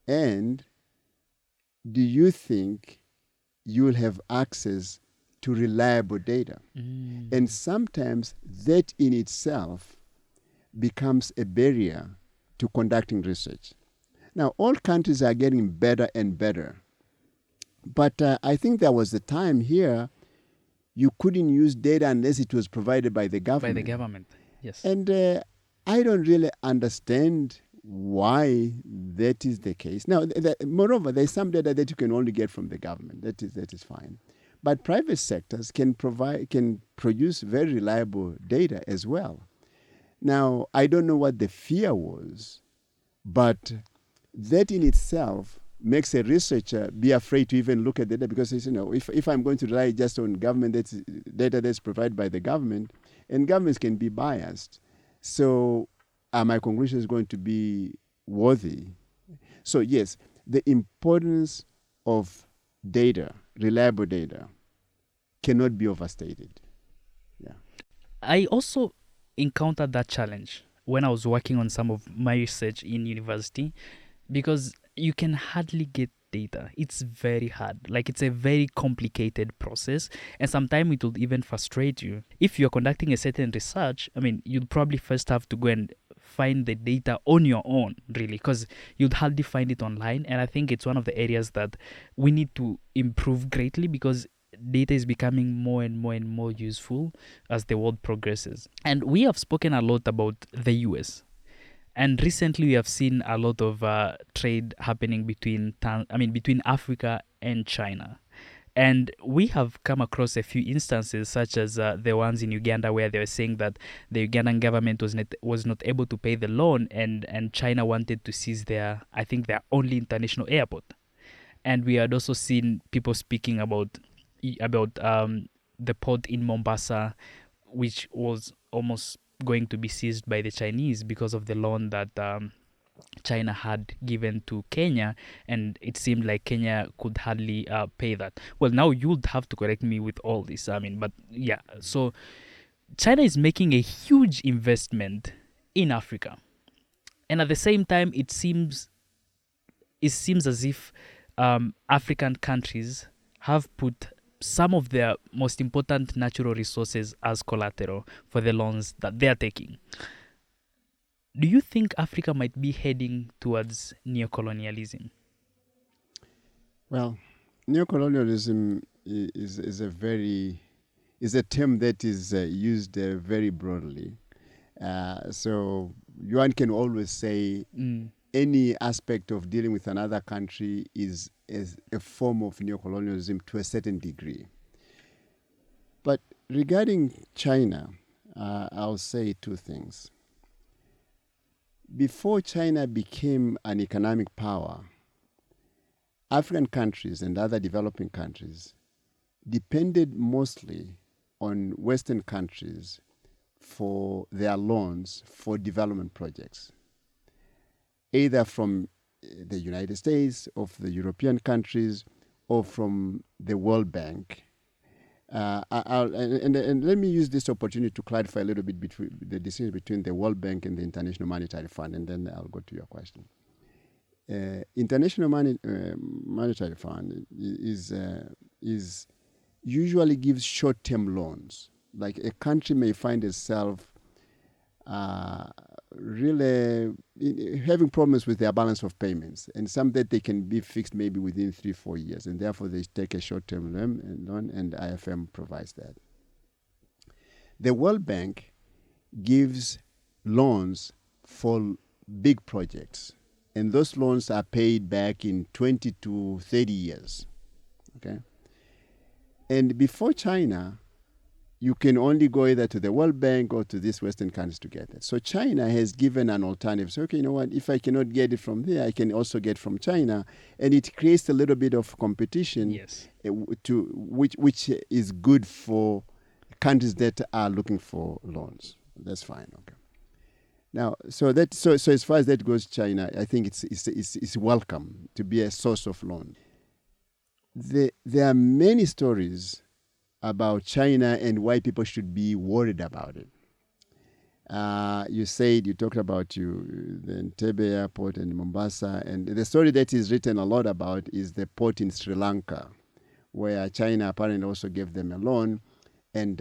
And do you think you will have access to reliable data? And sometimes that in itself becomes a barrier to conducting research. Now, all countries are getting better and better. But I think there was a time here you couldn't use data unless it was provided by the government. By the government, yes. And I don't really understand why that is the case. Now, moreover, there's some data that you can only get from the government. That is fine. But private sectors can produce very reliable data as well. Now, I don't know what the fear was, but that in itself makes a researcher be afraid to even look at the data, because if I'm going to rely just on government data that's provided by the government, and governments can be biased, so are my conclusions going to be worthy? So yes, the importance of data, reliable data, cannot be overstated. Yeah. I also encountered that challenge when I was working on some of my research in university, because you can hardly get data. It's very hard. Like, it's a very complicated process, and sometimes it will even frustrate you. If you're conducting a certain research, I mean, you'd probably first have to go and find the data on your own, really, because you'd hardly find it online. And I think it's one of the areas that we need to improve greatly, because data is becoming more and more and more useful as the world progresses. And we have spoken a lot about the US. And recently we have seen a lot of trade happening between Africa and China. And we have come across a few instances, such as the ones in Uganda, where they were saying that the Ugandan government was not able to pay the loan, and China wanted to seize their only international airport. And we had also seen people speaking about the port in Mombasa, which was almost going to be seized by the Chinese because of the loan that China had given to Kenya, and it seemed like Kenya could hardly pay that. Well, now you'd have to correct me with all this. But yeah, so China is making a huge investment in Africa, and at the same time, it seems as if African countries have put some of their most important natural resources as collateral for the loans that they are taking. Do you think Africa might be heading towards neocolonialism? Well, neocolonialism is a term that is used very broadly. So one can always say any aspect of dealing with another country is a form of neocolonialism to a certain degree. But regarding China, I'll say two things. Before China became an economic power, African countries and other developing countries depended mostly on Western countries for their loans for development projects, either from the United States, or from the European countries, or from the World Bank. And let me use this opportunity to clarify a little bit between the distinction between the World Bank and the International Monetary Fund, and then I'll go to your question. International Monetary Fund is usually gives short-term loans. Like, a country may find itself really having problems with their balance of payments, and some that they can be fixed maybe within 3-4 years, and therefore they take a short-term loan, and IFM provides that. The World Bank gives loans for big projects, and those loans are paid back in 20 to 30 years. Okay, and before China, you can only go either to the World Bank or to these Western countries to get it. So China has given an alternative. So, okay, you know what? If I cannot get it from there, I can also get from China. And it creates a little bit of competition, yes, which is good for countries that are looking for loans. That's fine. Okay. Now, so as far as that goes, China, I think it's welcome to be a source of loan. There are many stories about China and why people should be worried about it. You talked about the Entebbe airport and Mombasa, and the story that is written a lot about is the port in Sri Lanka, where China apparently also gave them a loan, and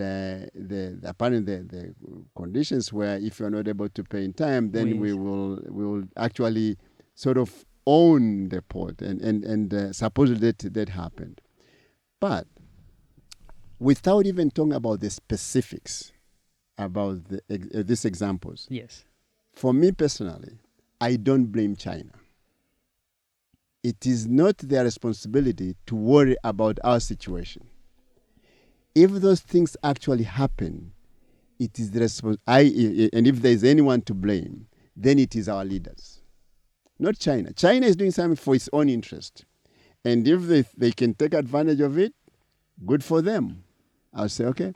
apparently the conditions were, if you're not able to pay in time, then we will actually sort of own the port, and supposedly that happened. But without even talking about the specifics about these examples, yes, for me personally, I don't blame China. It is not their responsibility to worry about our situation. If those things actually happen, it is the and if there is anyone to blame, then it is our leaders, not China. China is doing something for its own interest. And if they can take advantage of it, good for them. I'll say, okay,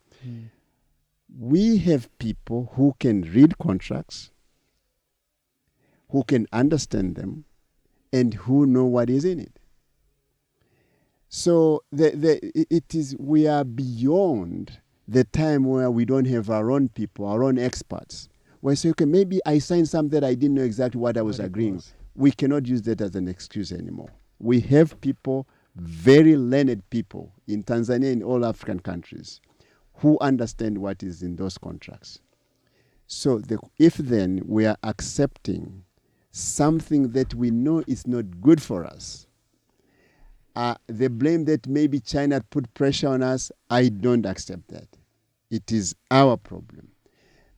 we have people who can read contracts, who can understand them, and who know what is in it. So we are beyond the time where we don't have our own people, our own experts. Where I say, okay, maybe I signed something that I didn't know exactly what I was agreeing. We cannot use that as an excuse anymore. We have people, very learned people in Tanzania and all African countries who understand what is in those contracts. So if then we are accepting something that we know is not good for us, the blame that maybe China put pressure on us, I don't accept that. It is our problem.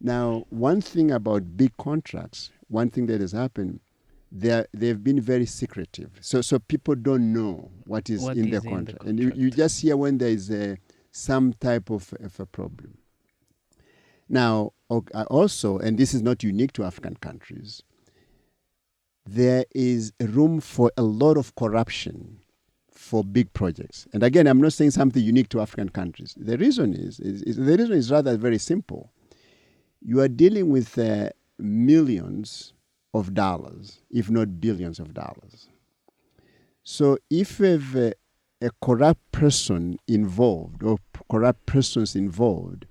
Now, one thing about big contracts, one thing that has happened, they've been very secretive. So people don't know what is in the contract. And you just hear when there is some type of a problem. Now, also, and this is not unique to African countries, there is room for a lot of corruption for big projects. And again, I'm not saying something unique to African countries. The reason is rather very simple. You are dealing with millions of dollars, if not billions of dollars. So if you have a corrupt person involved or corrupt persons involved,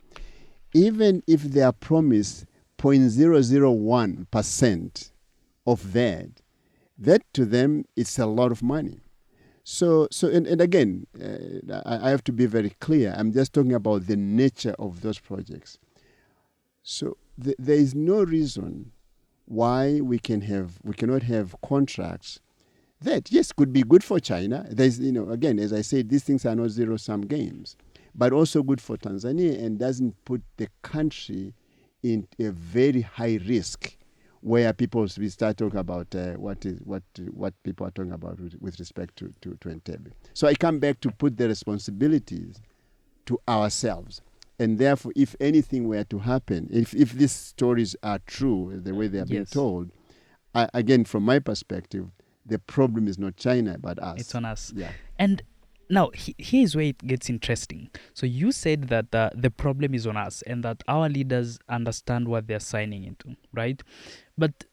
even if they are promised 0.001% of that to them, it's a lot of money. So and again, I have to be very clear. I'm just talking about the nature of those projects. So there is no reason why we cannot have contracts that, yes, could be good for China. There's, again, as I said, these things are not zero-sum games, but also good for Tanzania and doesn't put the country in a very high risk where we start talking about what people are talking about with respect to Entebbe. So I come back to put the responsibilities to ourselves. And therefore, if anything were to happen, if these stories are true, the way they are being told, again, from my perspective, the problem is not China, but us. It's on us. Yeah. And now, here's where it gets interesting. So you said that the problem is on us and that our leaders understand what they're signing into, right? But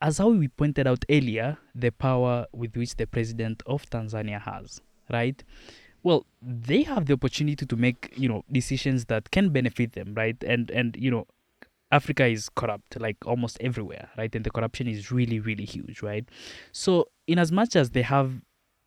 as how we pointed out earlier, the power with which the president of Tanzania has, right? Well, they have the opportunity to make, decisions that can benefit them, right? And Africa is corrupt, like almost everywhere, right? And the corruption is really, really huge, right? So in as much as they have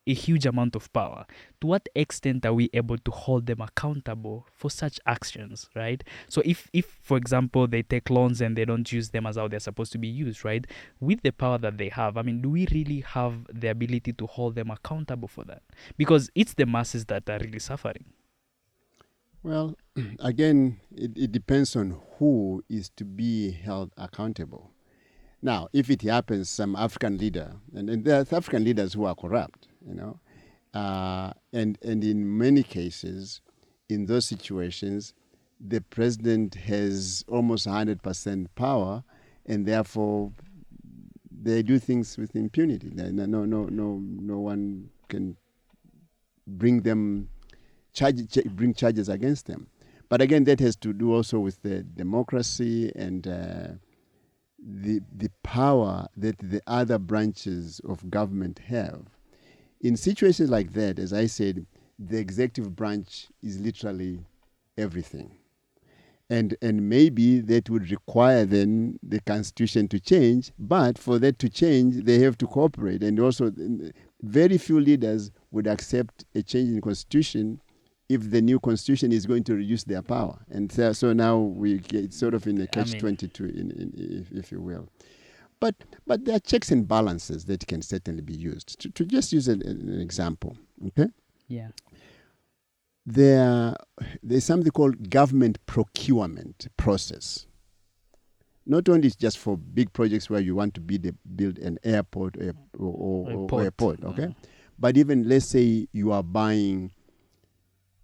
a huge amount of power, to what extent are we able to hold them accountable for such actions, right? So if for example, they take loans and they don't use them as how they're supposed to be used, right? With the power that they have, do we really have the ability to hold them accountable for that? Because it's the masses that are really suffering. Well, again, it depends on who is to be held accountable. Now, if it happens, some African leader, and there are African leaders who are corrupt, and in many cases, in those situations, the president has almost 100% power, and therefore they do things with impunity. No one can bring charges against them. But again, that has to do also with the democracy and the power that the other branches of government have. In situations like that, as I said, the executive branch is literally everything. And maybe that would require then the constitution to change, but for that to change, they have to cooperate. And also, very few leaders would accept a change in constitution if the new constitution is going to reduce their power. And so now we get sort of in a catch-22, if you will. But there are checks and balances that can certainly be used. To just use an example, okay? Yeah. There's something called government procurement process. Not only just for big projects where you want to build an airport or a port, okay? But even, let's say, you are buying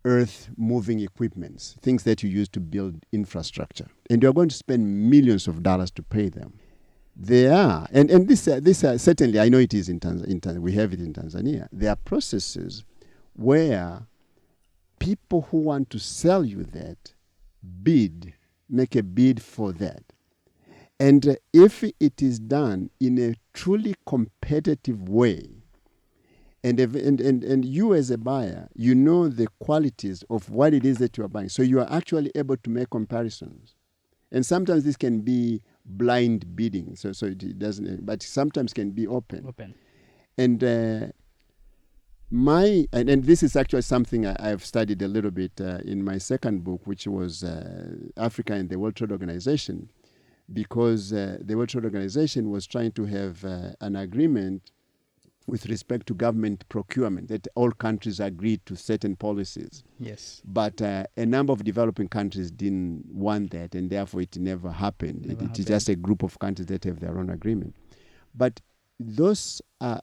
earth-moving equipments, things that you use to build infrastructure, and you're going to spend millions of dollars to pay them. There are, and this certainly, I know it is in Tanzania, we have it in Tanzania. There are processes where people who want to sell you that make a bid for that. And if it is done in a truly competitive way, and you as a buyer, you know the qualities of what it is that you are buying. So you are actually able to make comparisons. And sometimes this can be blind bidding, so it doesn't, but sometimes can be open. And and this is actually something I've studied a little bit in my second book, which was Africa and the World Trade Organization, because the World Trade Organization was trying to have an agreement with respect to government procurement, that all countries agreed to certain policies. Yes. But a number of developing countries didn't want that, and therefore it never happened. It is just a group of countries that have their own agreement. But those are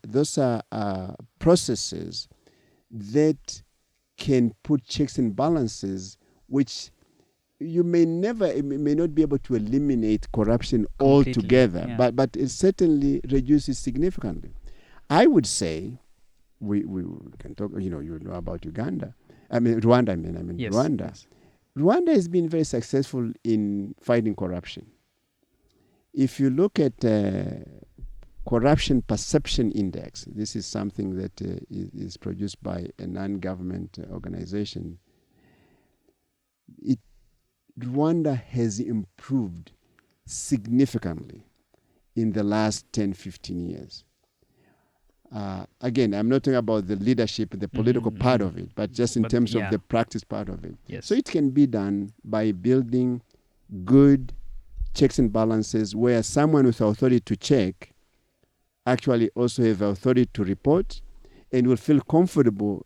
processes that can put checks and balances, which you may not be able to eliminate corruption altogether, but it certainly reduces significantly. I would say we can talk. You know about Uganda. Rwanda. Yes, Rwanda. Yes. Rwanda has been very successful in fighting corruption. If you look at corruption perception index, this is something that is produced by a non-government organization. Rwanda has improved significantly in the last 10, 15 years. Again, I'm not talking about the leadership, the political part of it, but just in terms of the practice part of it. Yes. So it can be done by building good checks and balances where someone with authority to check actually also have authority to report and will feel comfortable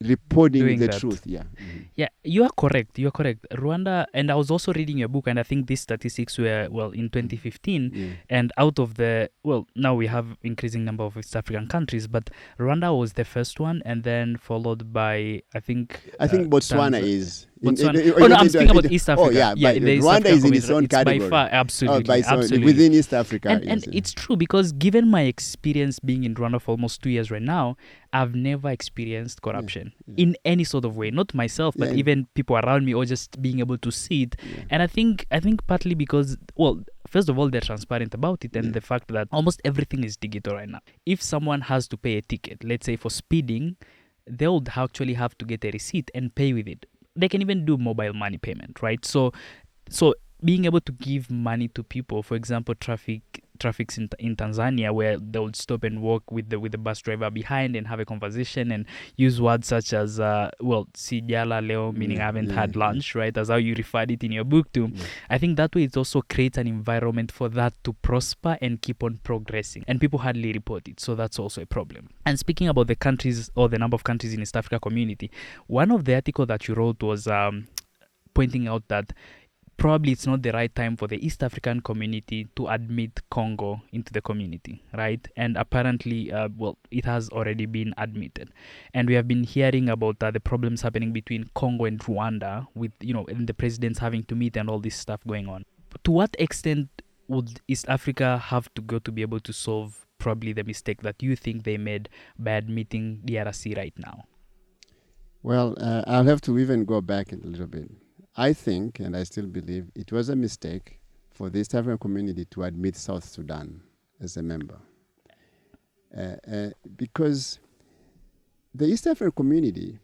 reporting Doing the that. truth. Yeah. Mm-hmm. Yeah, you are correct. Rwanda, and I was also reading your book, and I think these statistics were, in 2015, and out of the, now we have increasing number of East African countries, but Rwanda was the first one, and then followed by, I think Botswana is. Botswana. I'm speaking about East Africa. Oh, yeah, but Rwanda is in its own category. By far, absolutely. Within East Africa. And it's true, because given my experience being in Rwanda for almost 2 years right now, I've never experienced corruption in any sort of way. Not myself, but even people around me, or just being able to see it. Yeah. And I think partly because, first of all, they're transparent about it, and the fact that almost everything is digital right now. If someone has to pay a ticket, let's say for speeding, they would actually have to get a receipt and pay with it. They can even do mobile money payment, right? So being able to give money to people, for example, traffics in Tanzania, where they would stop and walk with the bus driver behind and have a conversation and use words such as sijala leo, meaning I haven't had lunch, right? As how you referred it in your book too. I think that way it also creates an environment for that to prosper and keep on progressing, and people hardly report it, so that's also a problem. And speaking about the countries, or the number of countries in East Africa community, one of the article that you wrote was pointing out that probably it's not the right time for the East African community to admit Congo into the community, right? And apparently, it has already been admitted. And we have been hearing about the problems happening between Congo and Rwanda, with, and the presidents having to meet and all this stuff going on. To what extent would East Africa have to go to be able to solve probably the mistake that you think they made by admitting DRC right now? Well, I'll have to even go back a little bit. I think, and I still believe, it was a mistake for the East African community to admit South Sudan as a member. Because the East African community,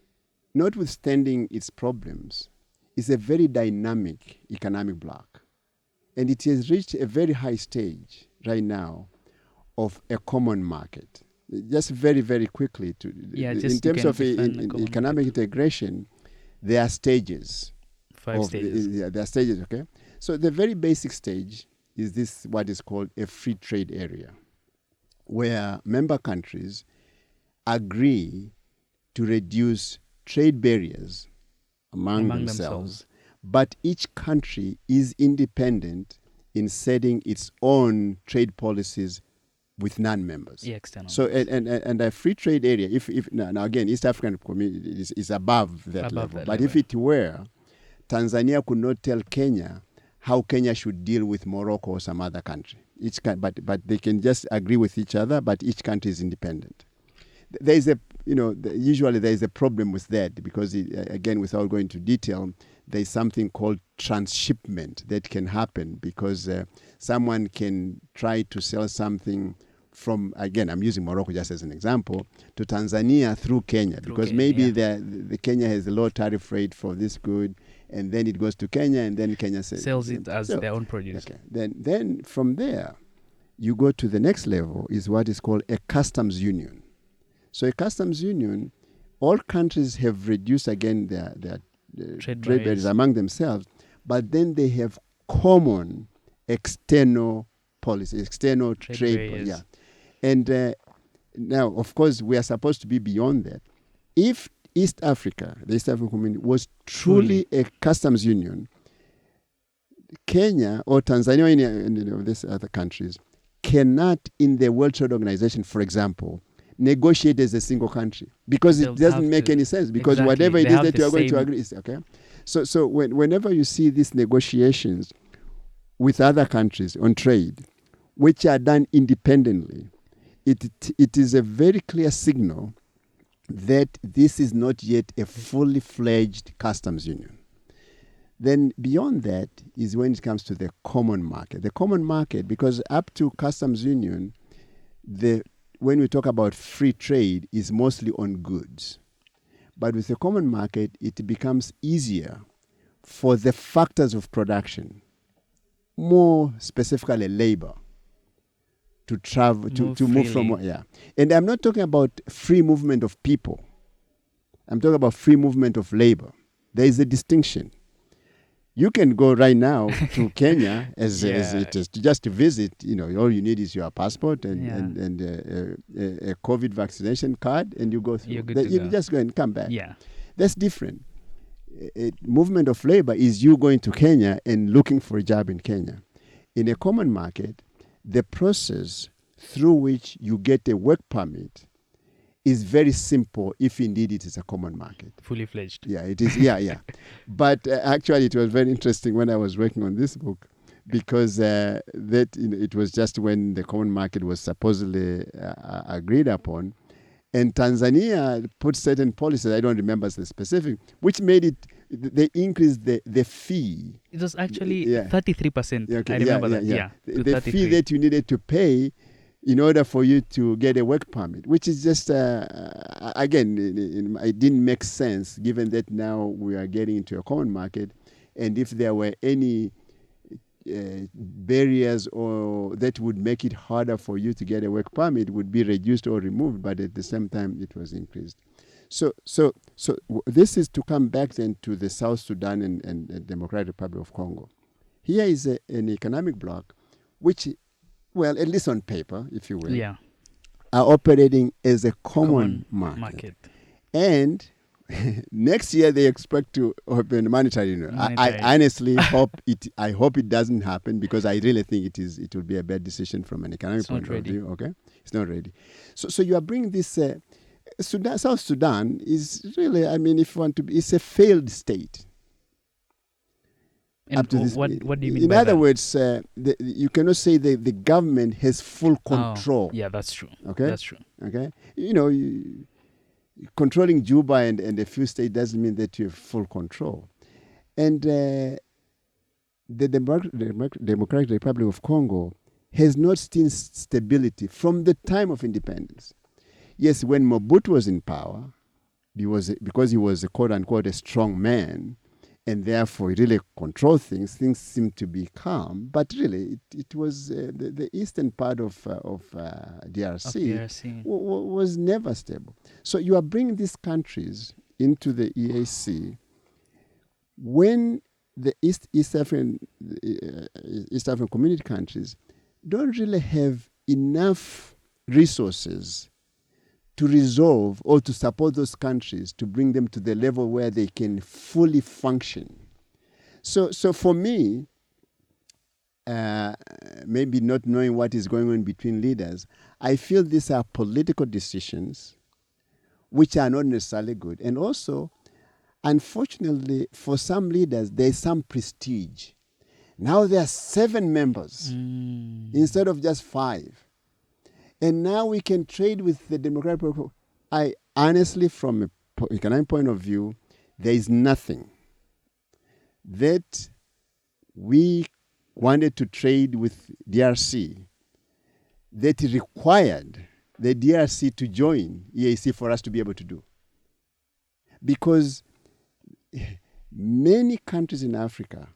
notwithstanding its problems, is a very dynamic economic bloc. And it has reached a very high stage right now of a common market. Just very, very quickly, in terms of economic integration, there are stages. 5 stages. There are stages, okay? So the very basic stage is this, what is called a free trade area, where member countries agree to reduce trade barriers among themselves, but each country is independent in setting its own trade policies with non-members. Yeah, external. So and a free trade area, if now again, East African community is above that level. But if it were, Tanzania could not tell Kenya how Kenya should deal with Morocco or some other country. But they can just agree with each other, but each country is independent. There is usually there is a problem with that because, again, without going into detail, there is something called transshipment that can happen because someone can try to sell something from, again, I'm using Morocco just as an example, to Tanzania through Kenya because maybe the Kenya has a low tariff rate for this good, and then it goes to Kenya, and then Kenya sells it as their own produce. Okay. Then from there, you go to the next level is what is called a customs union. So a customs union, all countries have reduced again their trade barriers among themselves, but then they have common external policy, external trade. Yeah. And now, of course, we are supposed to be beyond that. If East Africa, the East African community, was truly a customs union, Kenya or Tanzania or any of these other countries cannot, in the World Trade Organization, for example, negotiate as a single country because it doesn't make any sense because whatever it is that you are going to agree is okay. So whenever you see these negotiations with other countries on trade, which are done independently, it is a very clear signal that this is not yet a fully fledged customs union. Then beyond that is when it comes to the common market. The common market, because up to customs union, when we talk about free trade, is mostly on goods. But with the common market, it becomes easier for the factors of production, more specifically labor, to travel, to move from, And I'm not talking about free movement of people. I'm talking about free movement of labor. There is a distinction. You can go right now to Kenya as it is, just to visit. All you need is your passport and a COVID vaccination card, and you go through. You just go and come back. Yeah, that's different. Movement of labor is you going to Kenya and looking for a job in Kenya. In a common market, the process through which you get a work permit is very simple if indeed it is a common market. Fully fledged. Yeah, it is. Yeah. But actually it was very interesting when I was working on this book because it was just when the common market was supposedly agreed upon, and Tanzania put certain policies, I don't remember the specific, which made it, they increased the fee. It was actually 33%. Okay. I remember that. Yeah. The fee that you needed to pay in order for you to get a work permit, which is just, again, it didn't make sense given that now we are getting into a common market, and if there were any barriers or that would make it harder for you to get a work permit would be reduced or removed, but at the same time it was increased. So this is to come back then to the South Sudan and Democratic Republic of Congo. Here is an economic bloc which, well, at least on paper, if you will, are operating as a common market. And next year they expect to open monetary union. I honestly hope it doesn't happen because I really think it will be a bad decision from an economic point of view. Okay, it's not ready. So you are bringing this. South Sudan is really, if you want to be, it's a failed state. And what do you mean by that? In other words, you cannot say the government has full control. Yeah, that's true. Okay, that's true. Okay, controlling Juba and a few states doesn't mean that you have full control. And the Democratic Republic of Congo has not seen stability from the time of independence. Yes, when Mobutu was in power, because he was a quote-unquote a strong man, and therefore he really controlled things seemed to be calm. But really, it was the eastern part of DRC, was never stable. So you are bringing these countries into the EAC when the East African community countries don't really have enough resources to resolve or to support those countries to bring them to the level where they can fully function. So for me, maybe not knowing what is going on between leaders. I feel these are political decisions which are not necessarily good. And also, unfortunately, for some leaders, there is some prestige. Now there are 7 members instead of just 5. And now we can trade with the Democratic Party. I honestly, from an economic point of view, there is nothing that we wanted to trade with DRC that required the DRC to join EAC for us to be able to do. Because many countries in Africa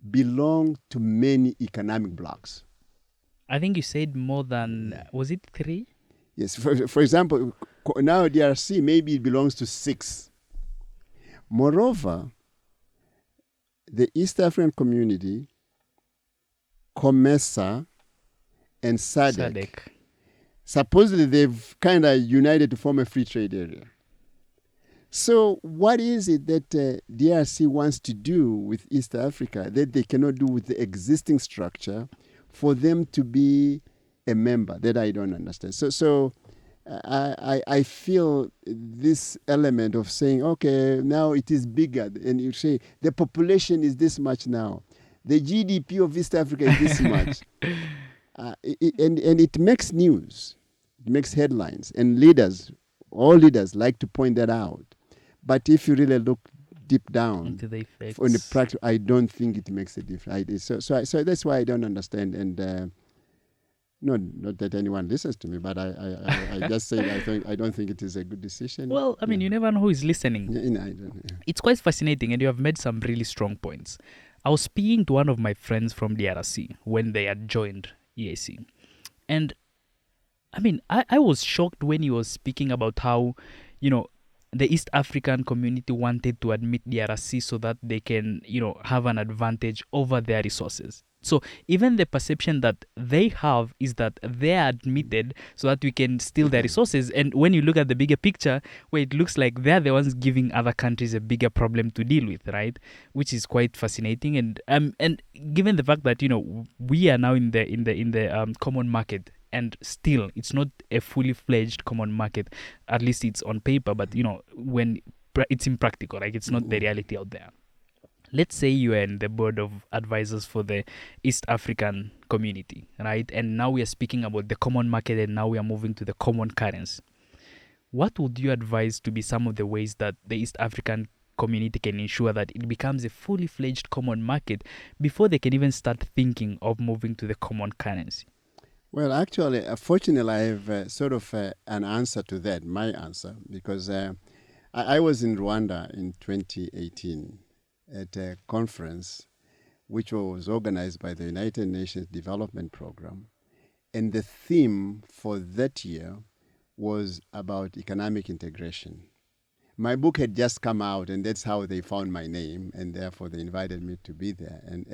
belong to many economic blocs. I think you said more than, was it 3? Yes, for example, now DRC, maybe it belongs to 6. Moreover, the East African Community, COMESA, and SADC, supposedly they've kind of united to form a free trade area. So what is it that DRC wants to do with East Africa that they cannot do with the existing structure for them to be a member? That I don't understand. So I feel this element of saying, okay, now it is bigger, and you say the population is this much now, the GDP of East Africa is this much, and it makes news, it makes headlines, and all leaders like to point that out. But if you really look deep down into the effects, on the practice, I don't think it makes a difference. So that's why I don't understand. And not that anyone listens to me, but I just say I don't think it is a good decision. Well, I mean, you never know who is listening. I don't. It's quite fascinating, and you have made some really strong points. I was speaking to one of my friends from DRC when they had joined EAC, and I mean, I was shocked when he was speaking about how, the East African community wanted to admit DRC so that they can, have an advantage over their resources. So even the perception that they have is that they are admitted so that we can steal their resources. And when you look at the bigger picture, where it looks like they're the ones giving other countries a bigger problem to deal with, right? Which is quite fascinating. And given the fact that we are now in the common market. And still, it's not a fully fledged common market. At least it's on paper, but when it's impractical, like it's not the reality out there. Let's say you are in the board of advisors for the East African community, right? And now we are speaking about the common market, and now we are moving to the common currency. What would you advise to be some of the ways that the East African community can ensure that it becomes a fully fledged common market before they can even start thinking of moving to the common currency? Well, actually, fortunately, I have sort of an answer to that, my answer, because I was in Rwanda in 2018 at a conference which was organized by the United Nations Development Program. And the theme for that year was about economic integration. My book had just come out, and that's how they found my name, and therefore they invited me to be there. And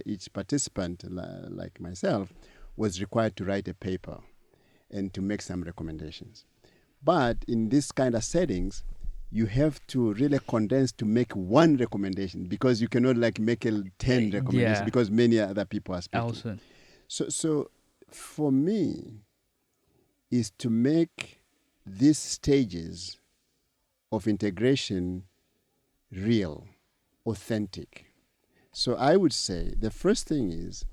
each participant, like myself, was required to write a paper and to make some recommendations. But in this kind of settings, you have to really condense to make one recommendation, because you cannot make 10 recommendations because many other people are speaking. Also. So for me, is to make these stages of integration real, authentic. So I would say the first thing is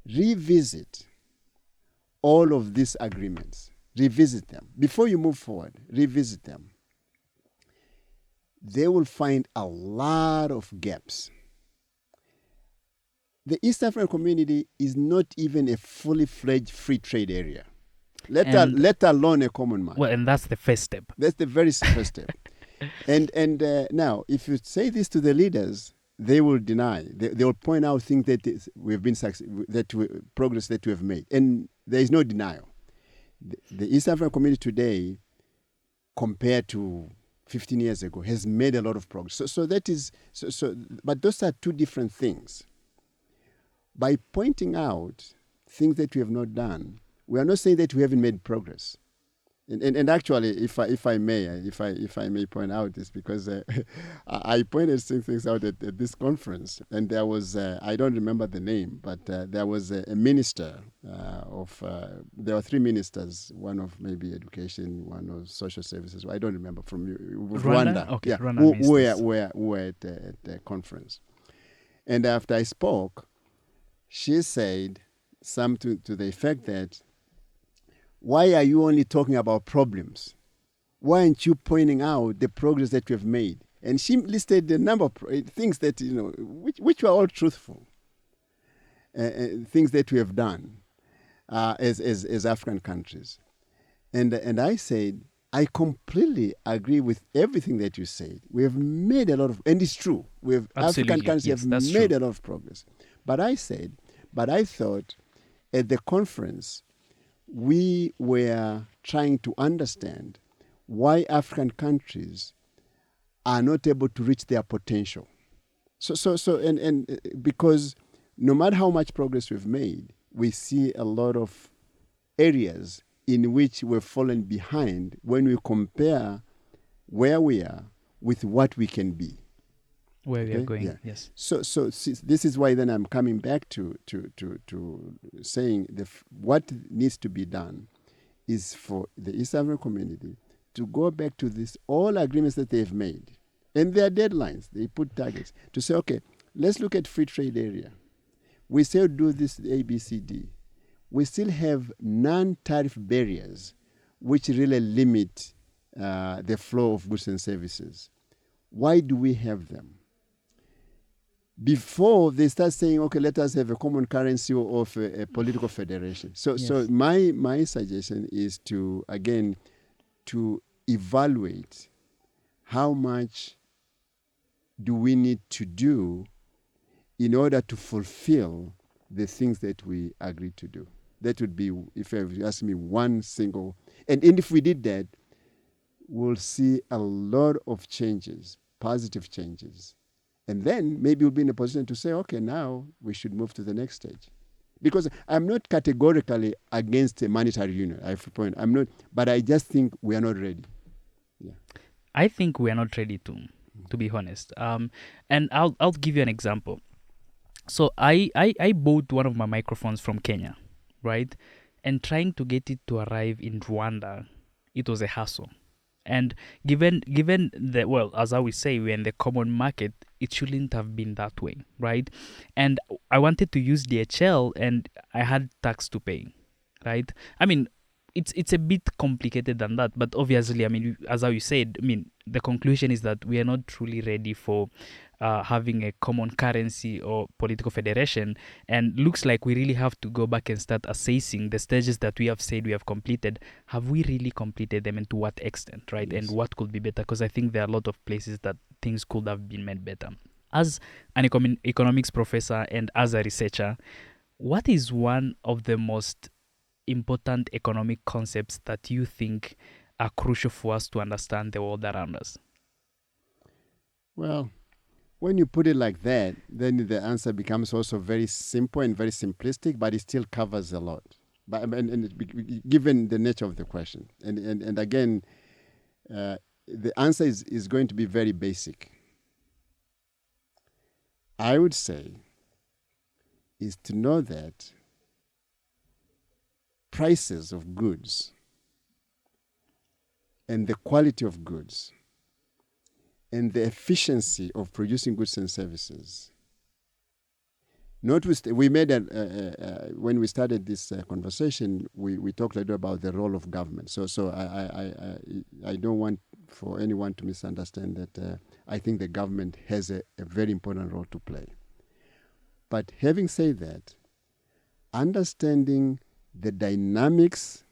revisit all of these agreements. Revisit them. Before you move forward, revisit them. They will find a lot of gaps. The East African community is not even a fully fledged free trade area. Let alone a common market. Well, and that's the first step. That's the very first step. And now, if you say this to the leaders, they will deny. They will point out things that we've been progress that we have made, and there is no denial. The East African community today, compared to 15 years ago, has made a lot of progress. So that is so. But those are two different things. By pointing out things that we have not done, we are not saying that we haven't made progress. And actually, if I may point out this, because I pointed some things out at this conference, and there was I don't remember the name, but there was a minister there were three ministers, one of maybe education, one of social services. I don't remember, from Rwanda. Okay, Yeah, Rwanda who were at the conference, and after I spoke, she said something to the effect that, why are you only talking about problems? Why aren't you pointing out the progress that we have made? And she listed a number of things that, which were all truthful, things that we have done as African countries. And I said, I completely agree with everything that you said. We have made a lot of, and it's true, African countries have made a lot of progress. But I thought at the conference, we were trying to understand why African countries are not able to reach their potential. And because no matter how much progress we've made, we see a lot of areas in which we've fallen behind when we compare where we are with what we can be. Where we are going, yes. So this is why then I'm coming back to saying what needs to be done is for the East African community to go back to all agreements that they've made. And their deadlines, they put targets to say, okay, let's look at free trade area. We still do this A, B, C, D. We still have non-tariff barriers which really limit the flow of goods and services. Why do we have them? Before they start saying, okay, let us have a common currency of a political federation. So my suggestion is to evaluate how much do we need to do in order to fulfill the things that we agreed to do. That would be, if you ask me, one single. And if we did that, we'll see a lot of changes, positive changes. And then maybe we'll be in a position to say, okay, now we should move to the next stage. Because I'm not categorically against a monetary union. I have a point. I'm not, but I just think we are not ready. Yeah. I think we are not ready to be honest. And I'll give you an example. So I bought one of my microphones from Kenya, right? And trying to get it to arrive in Rwanda, it was a hassle. And given the, well, as I always say, we're in the common market, it shouldn't have been that way, right? And I wanted to use DHL and I had tax to pay, right? I mean, it's a bit complicated than that, but obviously, I mean, as how you said, I mean, the conclusion is that we are not truly ready for having a common currency or political federation, and looks like we really have to go back and start assessing the stages that we have said we have completed. Have we really completed them, and to what extent, right? Yes. And what could be better? Because I think there are a lot of places that things could have been made better. As an economics professor and as a researcher, what is one of the most important economic concepts that you think are crucial for us to understand the world around us? Well, when you put it like that, then the answer becomes also very simple and very simplistic, but it still covers a lot. But given the nature of the question, and again, the answer is going to be very basic. I would say is to know that prices of goods and the quality of goods and the efficiency of producing goods and services. We made when we started this conversation, we talked a little about the role of government. So I don't want for anyone to misunderstand that I think the government has a very important role to play. But having said that, understanding the dynamics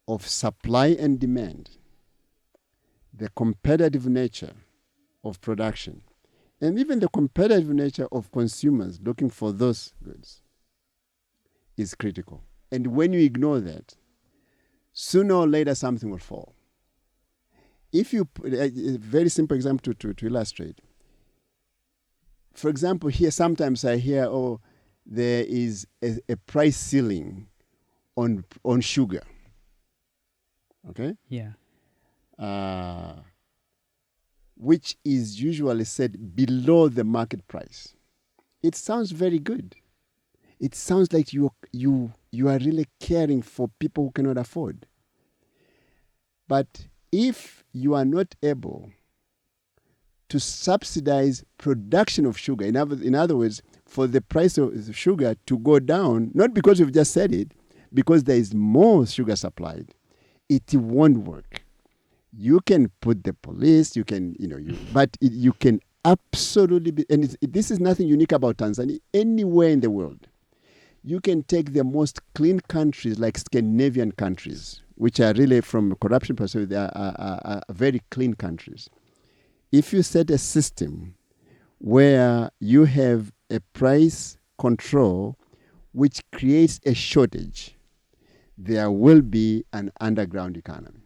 of supply and demand, the competitive nature of production, and even the competitive nature of consumers looking for those goods is critical. And when you ignore that, sooner or later something will fall. If you, a very simple example to illustrate, for example, here sometimes I hear, there is a price ceiling on sugar. okay, Yeah. uh, which is usually set below the market price. It sounds very good. It sounds like you are really caring for people who cannot afford. But if you are not able to subsidize production of sugar, in other words, for the price of sugar to go down, not because you've just said it, because there is more sugar supplied, it won't work. You can put the police, you can, but you can absolutely be, and this is nothing unique about Tanzania, anywhere in the world. You can take the most clean countries like Scandinavian countries, which are really, from a corruption perspective, they are very clean countries. If you set a system where you have a price control which creates a shortage, there will be an underground economy.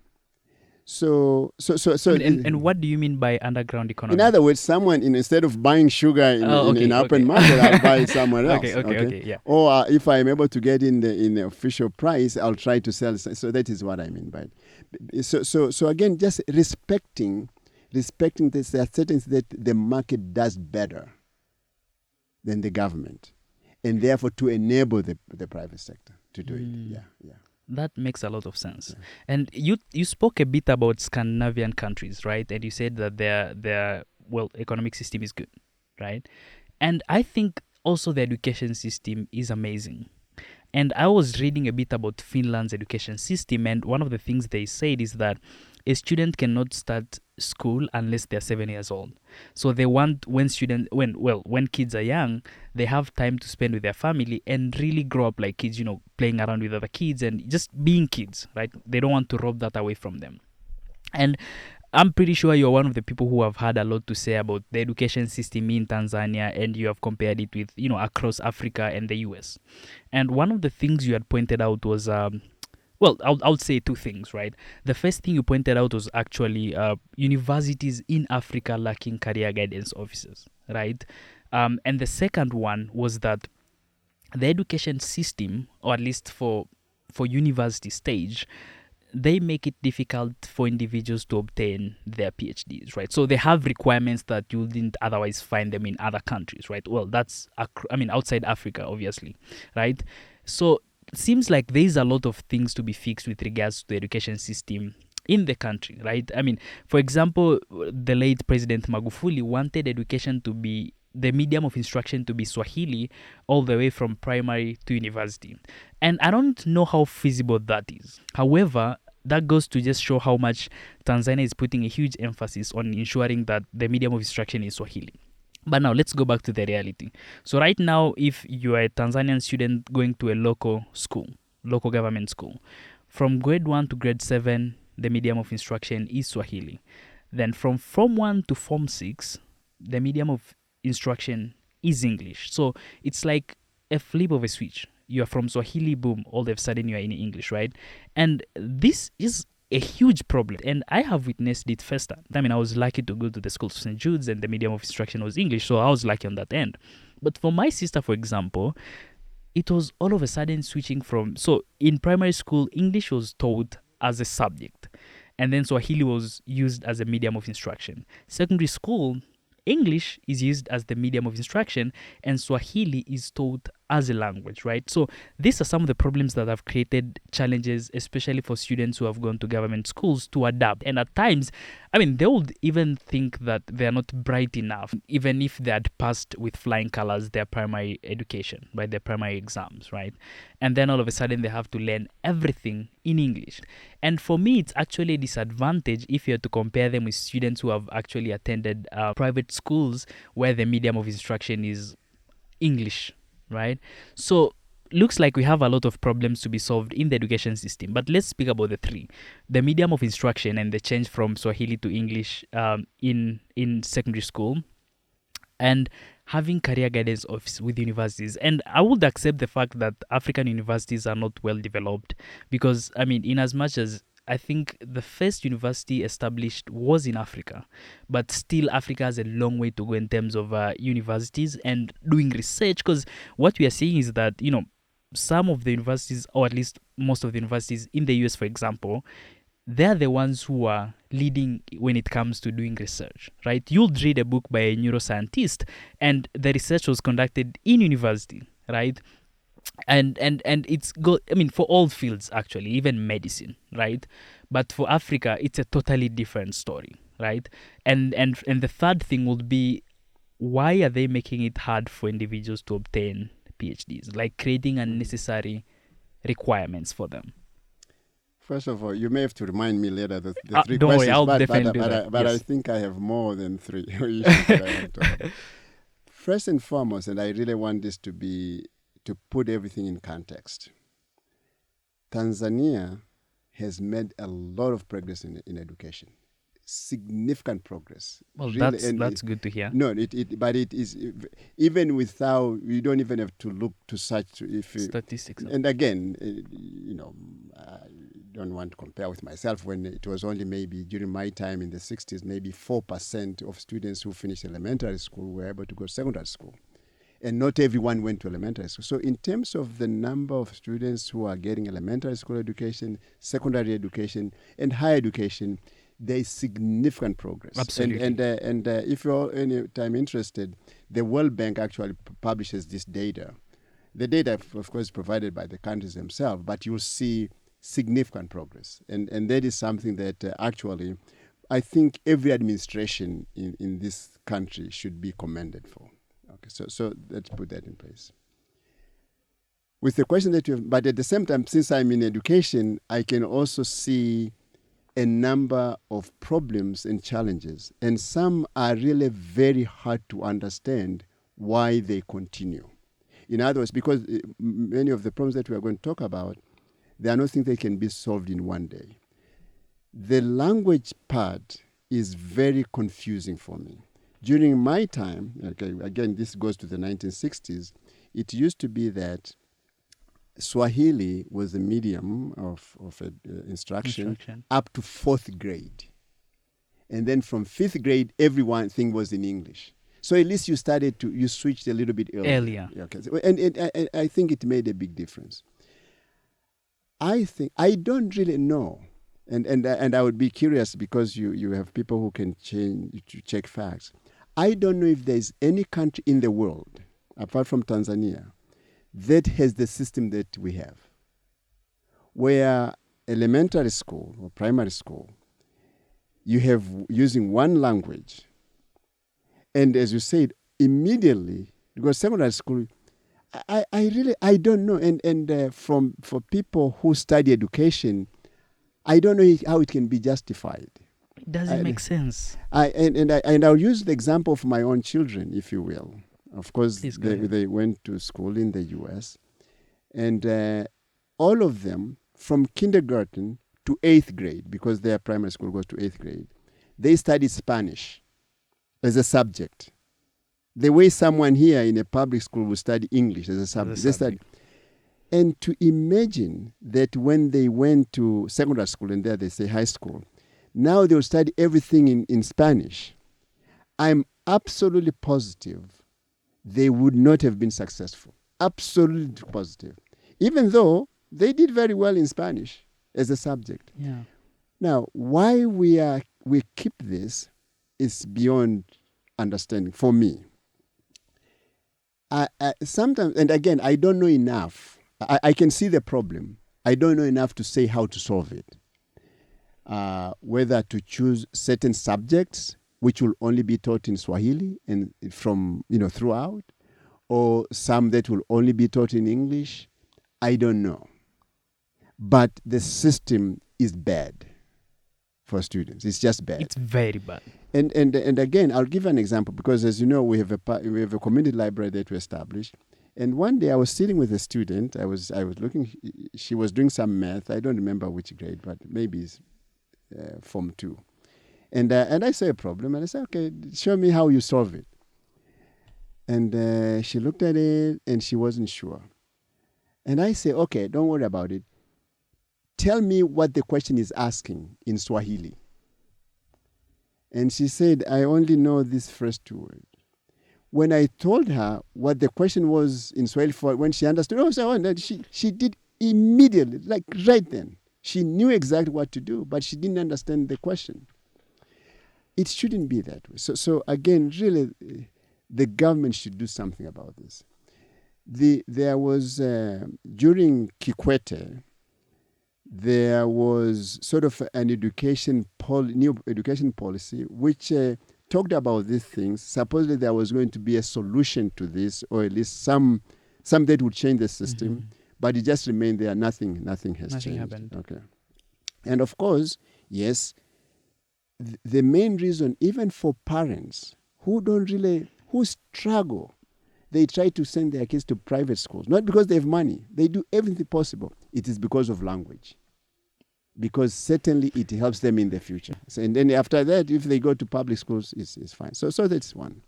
And what do you mean by underground economy? In other words, someone, instead of buying sugar in open market, I'll buy it somewhere else. Okay, yeah. Or if I'm able to get in the official price, I'll try to sell. So that is what I mean by it. So again, just respecting this, there are certain things that the market does better than the government, and therefore to enable the private sector to do it. Yeah. That makes a lot of sense. Yeah. And you spoke a bit about Scandinavian countries, right? And you said that their economic system is good, right? And I think also the education system is amazing. And I was reading a bit about Finland's education system, and one of the things they said is that a student cannot start school unless they're 7 years old. So they want when kids are young, they have time to spend with their family and really grow up like kids, playing around with other kids and just being kids, right? They don't want to rob that away from them. And I'm pretty sure you're one of the people who have had a lot to say about the education system in Tanzania, and you have compared it with, across Africa and the US. And one of the things you had pointed out was, I'll say two things, right? The first thing you pointed out was actually universities in Africa lacking career guidance officers, right? And the second one was that the education system, or at least for university stage, they make it difficult for individuals to obtain their PhDs, right? So they have requirements that you didn't otherwise find them in other countries, right? Well, that's, outside Africa, obviously, right? So it seems like there's a lot of things to be fixed with regards to the education system in the country, right? For example, the late President Magufuli wanted education to be, the medium of instruction to be Swahili all the way from primary to university. And I don't know how feasible that is. However, that goes to just show how much Tanzania is putting a huge emphasis on ensuring that the medium of instruction is Swahili. But now let's go back to the reality. So right now, if you are a Tanzanian student going to a local government school, from grade 1 to grade 7, the medium of instruction is Swahili. Then from Form 1 to Form 6, the medium of instruction is English. So it's like a flip of a switch. You are from Swahili, boom, all of a sudden you are in English, right? And this is a huge problem, and I have witnessed it firsthand. I was lucky to go to the school of St. Jude's, and the medium of instruction was English, so I was lucky on that end. But for my sister, for example, it was all of a sudden switching from, so in primary school, English was taught as a subject, and then Swahili was used as a medium of instruction. Secondary school, English is used as the medium of instruction, and Swahili is taught as a language, right? So these are some of the problems that have created challenges, especially for students who have gone to government schools, to adapt. And at times, they would even think that they're not bright enough, even if they had passed with flying colors their primary education, right? Their primary exams, right? And then all of a sudden they have to learn everything in English. And for me, it's actually a disadvantage if you're to compare them with students who have actually attended private schools where the medium of instruction is English, right? So looks like we have a lot of problems to be solved in the education system, but let's speak about the three: the medium of instruction and the change from Swahili to English in secondary school, and having career guidance office with universities. And I would accept the fact that African universities are not well developed, because in as much as I think the first university established was in Africa, but still Africa has a long way to go in terms of universities and doing research, because what we are seeing is that, some of the universities, or at least most of the universities in the US, for example, they're the ones who are leading when it comes to doing research, right? You'll read a book by a neuroscientist, and the research was conducted in university, right? And it's go I mean, for all fields actually, even medicine, right? But for Africa, it's a totally different story, right? And the third thing would be, why are they making it hard for individuals to obtain PhDs, like creating unnecessary requirements for them? First of all, you may have to remind me later the three Don't worry, questions, I'll but definitely do that. I Yes. think I have more than three issues that I want to talk about. First and foremost, and I really want this to put everything in context. Tanzania has made a lot of progress in education, significant progress. Well, Really, that's good to hear. No, but it is, even without, you don't even have to look to such Statistics. And again, I don't want to compare with myself when it was only maybe during my time in the 60s, maybe 4% of students who finished elementary school were able to go to secondary school. And not everyone went to elementary school. So in terms of the number of students who are getting elementary school education, secondary education, and higher education, there is significant progress. Absolutely. And if you're any time interested, the World Bank actually publishes this data. The data, of course, is provided by the countries themselves, but you'll see significant progress. And that is something that actually I think every administration in this country should be commended for. Okay, so let's put that in place. With the question that you have, but at the same time, since I'm in education, I can also see a number of problems and challenges, and some are really very hard to understand why they continue. In other words, because many of the problems that we are going to talk about, they are not things that can be solved in one day. The language part is very confusing for me. During my time, okay, again, this goes to the 1960s, it used to be that Swahili was the medium of instruction up to 4th grade. And then from 5th grade, everything was in English. So at least you switched a little bit earlier. Okay. And I think it made a big difference. I don't really know. And I would be curious, because you have people who can check facts. I don't know if there's any country in the world, apart from Tanzania, that has the system that we have, where elementary school or primary school, you have using one language. And as you said, immediately, because secondary school, I don't know. And for people who study education, I don't know how it can be justified. It doesn't make sense. I'll use the example of my own children, if you will. Of course, they went to school in the U.S. And all of them, from kindergarten to 8th grade, because their primary school goes to 8th grade, they studied Spanish as a subject. The way someone here in a public school would study English as a subject. And to imagine that when they went to secondary school, and there they say high school, now they will study everything in Spanish. I'm absolutely positive they would not have been successful. Absolutely positive. Even though they did very well in Spanish as a subject. Yeah. Now, why we keep this is beyond understanding for me. Sometimes, and again, I don't know enough. I can see the problem. I don't know enough to say how to solve it. Whether to choose certain subjects which will only be taught in Swahili and from throughout, or some that will only be taught in English, I don't know. But the system is bad for students. It's just bad. It's very bad. And again, I'll give an example, because as you know, we have a community library that we established. And one day I was sitting with a student. I was looking. She was doing some math. I don't remember which grade, but maybe it's Form 2. And I saw a problem, and I said, okay, show me how you solve it. And she looked at it, and she wasn't sure. And I said, okay, don't worry about it. Tell me what the question is asking in Swahili. And she said, I only know these first 2 words. When I told her what the question was in Swahili, when she understood, she did immediately, like right then. She knew exactly what to do, but she didn't understand the question. It shouldn't be that way. So again, really, the government should do something about this. There was, during Kikwete, there was sort of an new education policy which talked about these things. Supposedly there was going to be a solution to this, or at least some that would change the system, but it just remained there. Nothing has changed. Nothing happened. Okay. And of course, yes, the main reason, even for parents who struggle, they try to send their kids to private schools, not because they have money. They do everything possible. It is because of language. Because certainly it helps them in the future. So, and then after that, if they go to public schools, it's fine. So that's one.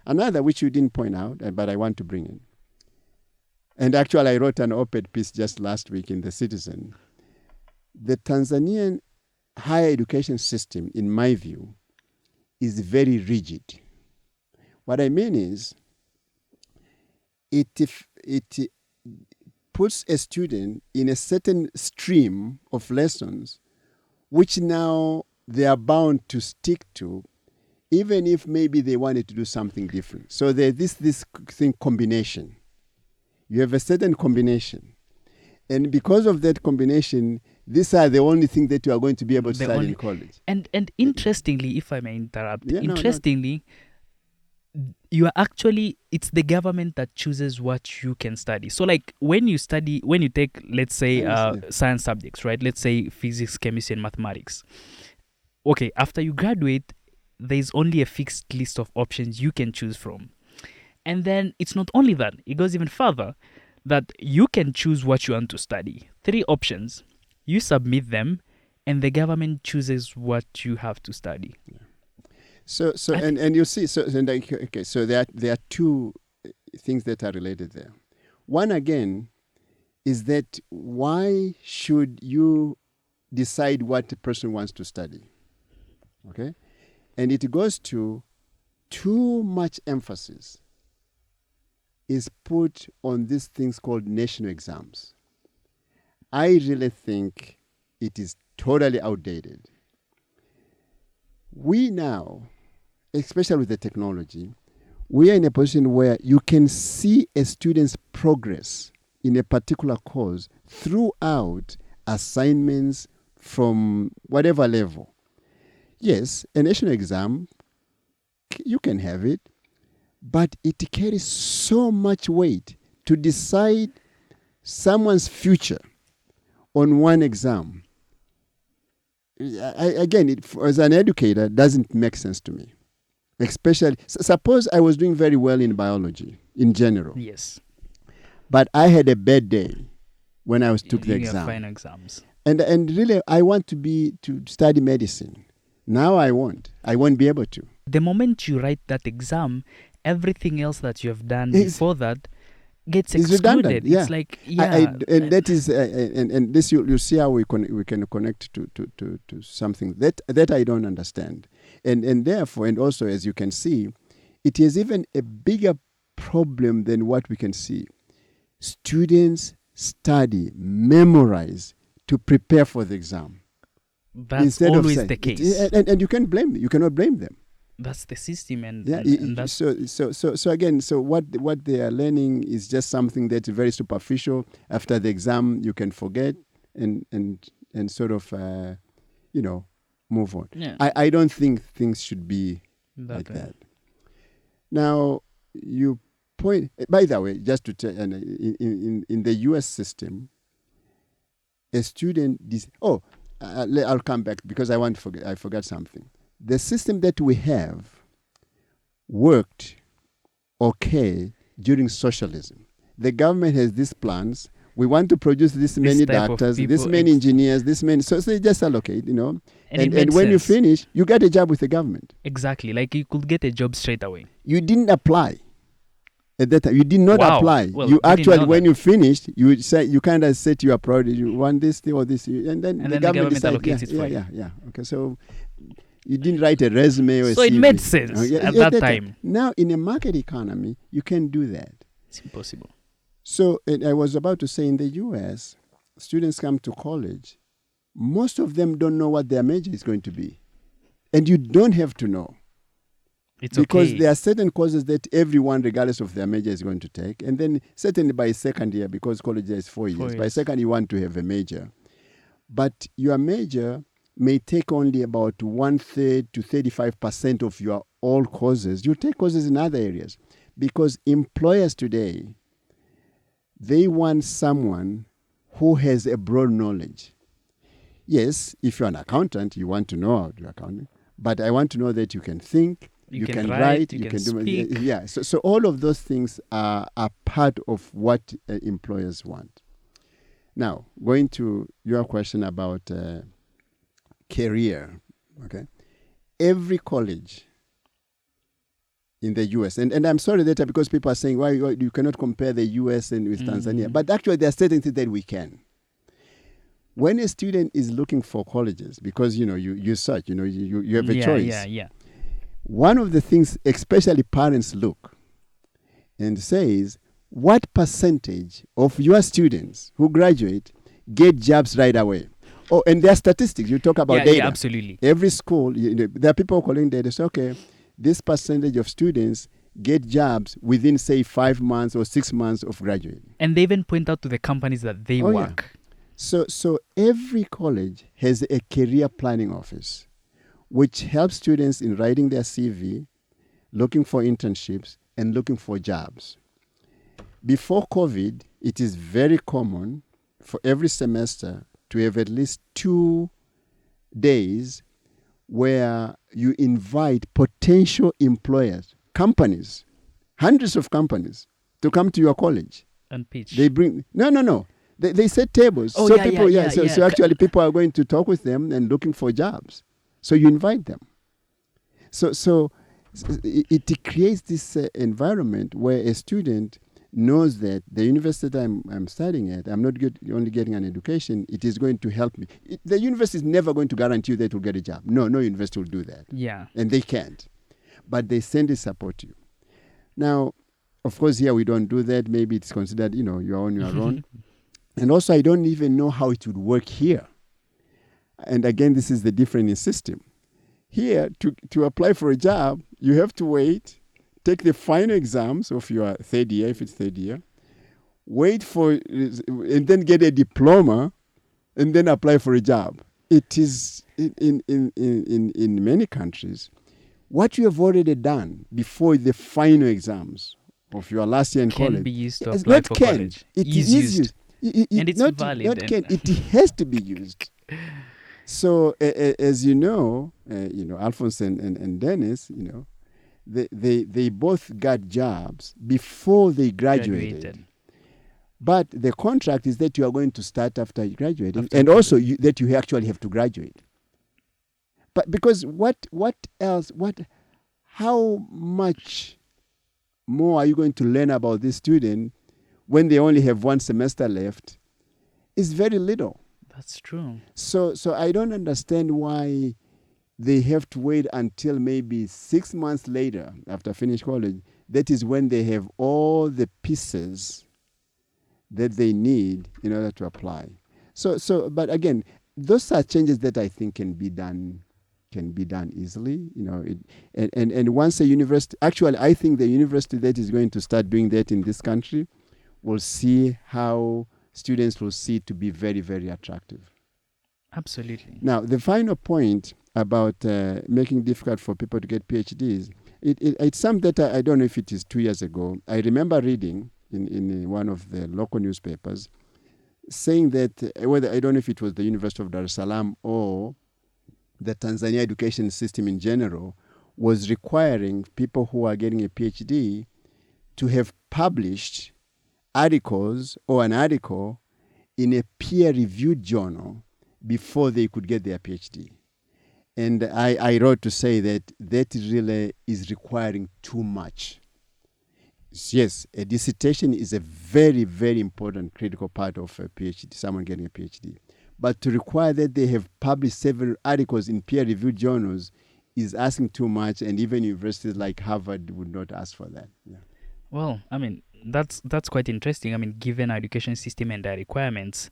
Another, which you didn't point out, but I want to bring in. And actually, I wrote an op-ed piece just last week in The Citizen. The Tanzanian higher education system, in my view, is very rigid. What I mean is, it puts a student in a certain stream of lessons, which now they are bound to stick to, even if maybe they wanted to do something different. So there's this thing, combination. You have a certain combination. And because of that combination, these are the only thing that you are going to be able to study in college. And interestingly, if I may interrupt, No. You are actually, it's the government that chooses what you can study. So like when you take, let's say, science subjects, right? Let's say physics, chemistry, and mathematics. Okay, after you graduate, there's only a fixed list of options you can choose from. And then it's not only that, it goes even further, that you can choose what you want to study. 3 options. You submit them, and the government chooses what you have to study. Yeah. So and you see, so there are 2 things that are related there. One, again, is that why should you decide what a person wants to study? Okay? And it goes to too much emphasis is put on these things called national exams. I really think it is totally outdated. We now, especially with the technology, we are in a position where you can see a student's progress in a particular course throughout assignments from whatever level. Yes, a national exam, you can have it, but it carries so much weight to decide someone's future on one exam. As an educator, it doesn't make sense to me. Especially, suppose I was doing very well in biology, in general. Yes. But I had a bad day when I took the exam. Final exams. And really, I want to study medicine. Now I won't be able to. The moment you write that exam, everything else that you have done before that gets excluded. Yeah. It's like, and that is, and this you see how we can connect to something that I don't understand, and therefore, and also as you can see, it is even a bigger problem than what we can see. Students study, memorize to prepare for the exam. That's instead always of the case. And you cannot blame them. That's the system, and that's so again. So what they are learning is just something that's very superficial. After the exam, you can forget and sort of move on. Yeah. I don't think things should be like that. Now you point. By the way, just to tell, in the U.S. system, a student. I'll come back because I forgot something. The system that we have worked okay during socialism. The government has these plans. We want to produce this many doctors, this many engineers, this many. So they just allocate, And when you finish, you get a job with the government. Exactly. Like you could get a job straight away. You didn't apply at that time. You did not apply. Well, you actually, when you finished, you kind of set your priority. You want this thing or this, and then the government allocates it for you. Yeah. Okay, so you didn't write a resume or a so CV. It made sense at that time. Now, in a market economy, you can't do that. It's impossible. So I was about to say, in the U.S., students come to college most of them don't know what their major is going to be. And you don't have to know. It's because okay. there are certain courses that everyone, regardless of their major, is going to take. And then certainly by second year, because college is 4 years, by second you want to have a major. But your major may take only about 1/3 to 35% of your all courses. You take courses in other areas because employers today, they want someone who has a broad knowledge. Yes, if you're an accountant, you want to know how to do accounting, but I want to know that you can think, you can write, you can speak. do. Yeah, so all of those things are part of what employers want. Now, going to your question about career, okay? Every college in the U.S., and I'm sorry that because people are saying, why you cannot compare the U.S. and with Tanzania, but actually there are certain things that we can. When a student is looking for colleges, because, you search, you have a choice. Yeah. One of the things, especially parents look and says, what percentage of your students who graduate get jobs right away? Oh, and there are statistics. You talk about data. Yeah, absolutely. Every school, there are people calling data. Say, okay, this percentage of students get jobs within, say, 5 months or 6 months of graduating. And they even point out to the companies that they work. Yeah. So every college has a career planning office, which helps students in writing their CV, looking for internships, and looking for jobs. Before COVID, it is very common for every semester to have at least 2 days where you invite potential employers, companies, hundreds of companies, to come to your college. And pitch. They bring... No. They set tables. Oh, so yeah, people, yeah. So actually people are going to talk with them and looking for jobs. So you invite them. So it creates this environment where a student knows that the university that I'm studying at, I'm not only getting an education, it is going to help me. The university is never going to guarantee you that you'll get a job. No university will do that. Yeah. And they can't. But they send a support to you. Now, of course, here we don't do that. Maybe it's considered, you're on your own. And also, I don't even know how it would work here. And again, this is the difference in system. Here, to apply for a job, you have to wait, take the final exams of your third year, if it's third year, wait for, and then get a diploma, and then apply for a job. It is, in many countries, what you have already done before the final exams of your last year in college. Can be used to apply for college. It is used. And it's valid. It has to be used. So, as you know, Alphonse and Dennis, they both got jobs before they graduated. But the contract is that you are going to start after graduating, and also that you actually have to graduate. But because how much more are you going to learn about this student when they only have 1 semester left? Is very little. That's true. So I don't understand why they have to wait until maybe 6 months later after finish college. That is when they have all the pieces that they need in order to apply. But again, those are changes that I think can be done easily. And once a university, actually, I think the university that is going to start doing that in this country will see how students will see it to be very, very attractive. Absolutely. Now, the final point about making it difficult for people to get PhDs, it's something that I don't know if it is 2 years ago. I remember reading in one of the local newspapers saying that, whether I don't know if it was the University of Dar es Salaam or the Tanzania education system in general, was requiring people who are getting a PhD to have published articles or an article in a peer-reviewed journal before they could get their PhD. And I wrote to say that really is requiring too much. Yes, a dissertation is a very, very important, critical part of a PhD, someone getting a PhD. But to require that they have published several articles in peer-reviewed journals is asking too much, and even universities like Harvard would not ask for that. Yeah. Well, I mean, that's quite interesting. I mean, given our education system and their requirements,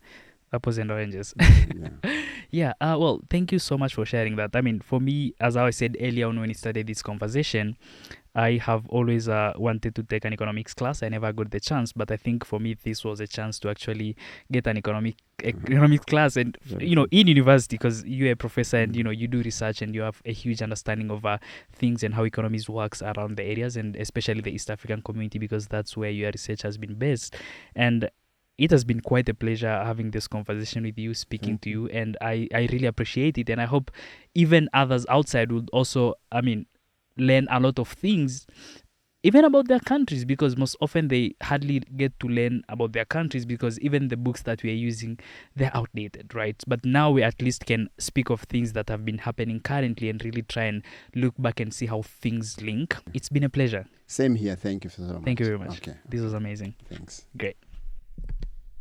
Apples and oranges. Yeah. Yeah. Well, thank you so much for sharing that. I mean, for me, as I said earlier on when we started this conversation, I have always wanted to take an economics class. I never got the chance, but I think for me this was a chance to actually get an economics class, and Very you know, good. in university, because you're a professor and you know you do research and you have a huge understanding of things and how economies works around the areas, and especially the East African community, because that's where your research has been based. And it has been quite a pleasure having this conversation with you, speaking Thank to you. you, and I really appreciate it. And I hope even others outside would also, I mean, learn a lot of things even about their countries, because most often they hardly get to learn about their countries because even the books that we are using, they're outdated, right? But now we at least can speak of things that have been happening currently and really try and look back and see how things link. It's been a pleasure. Same here. Thank you so much. Thank you very much. Okay. This was amazing. Thanks. Great.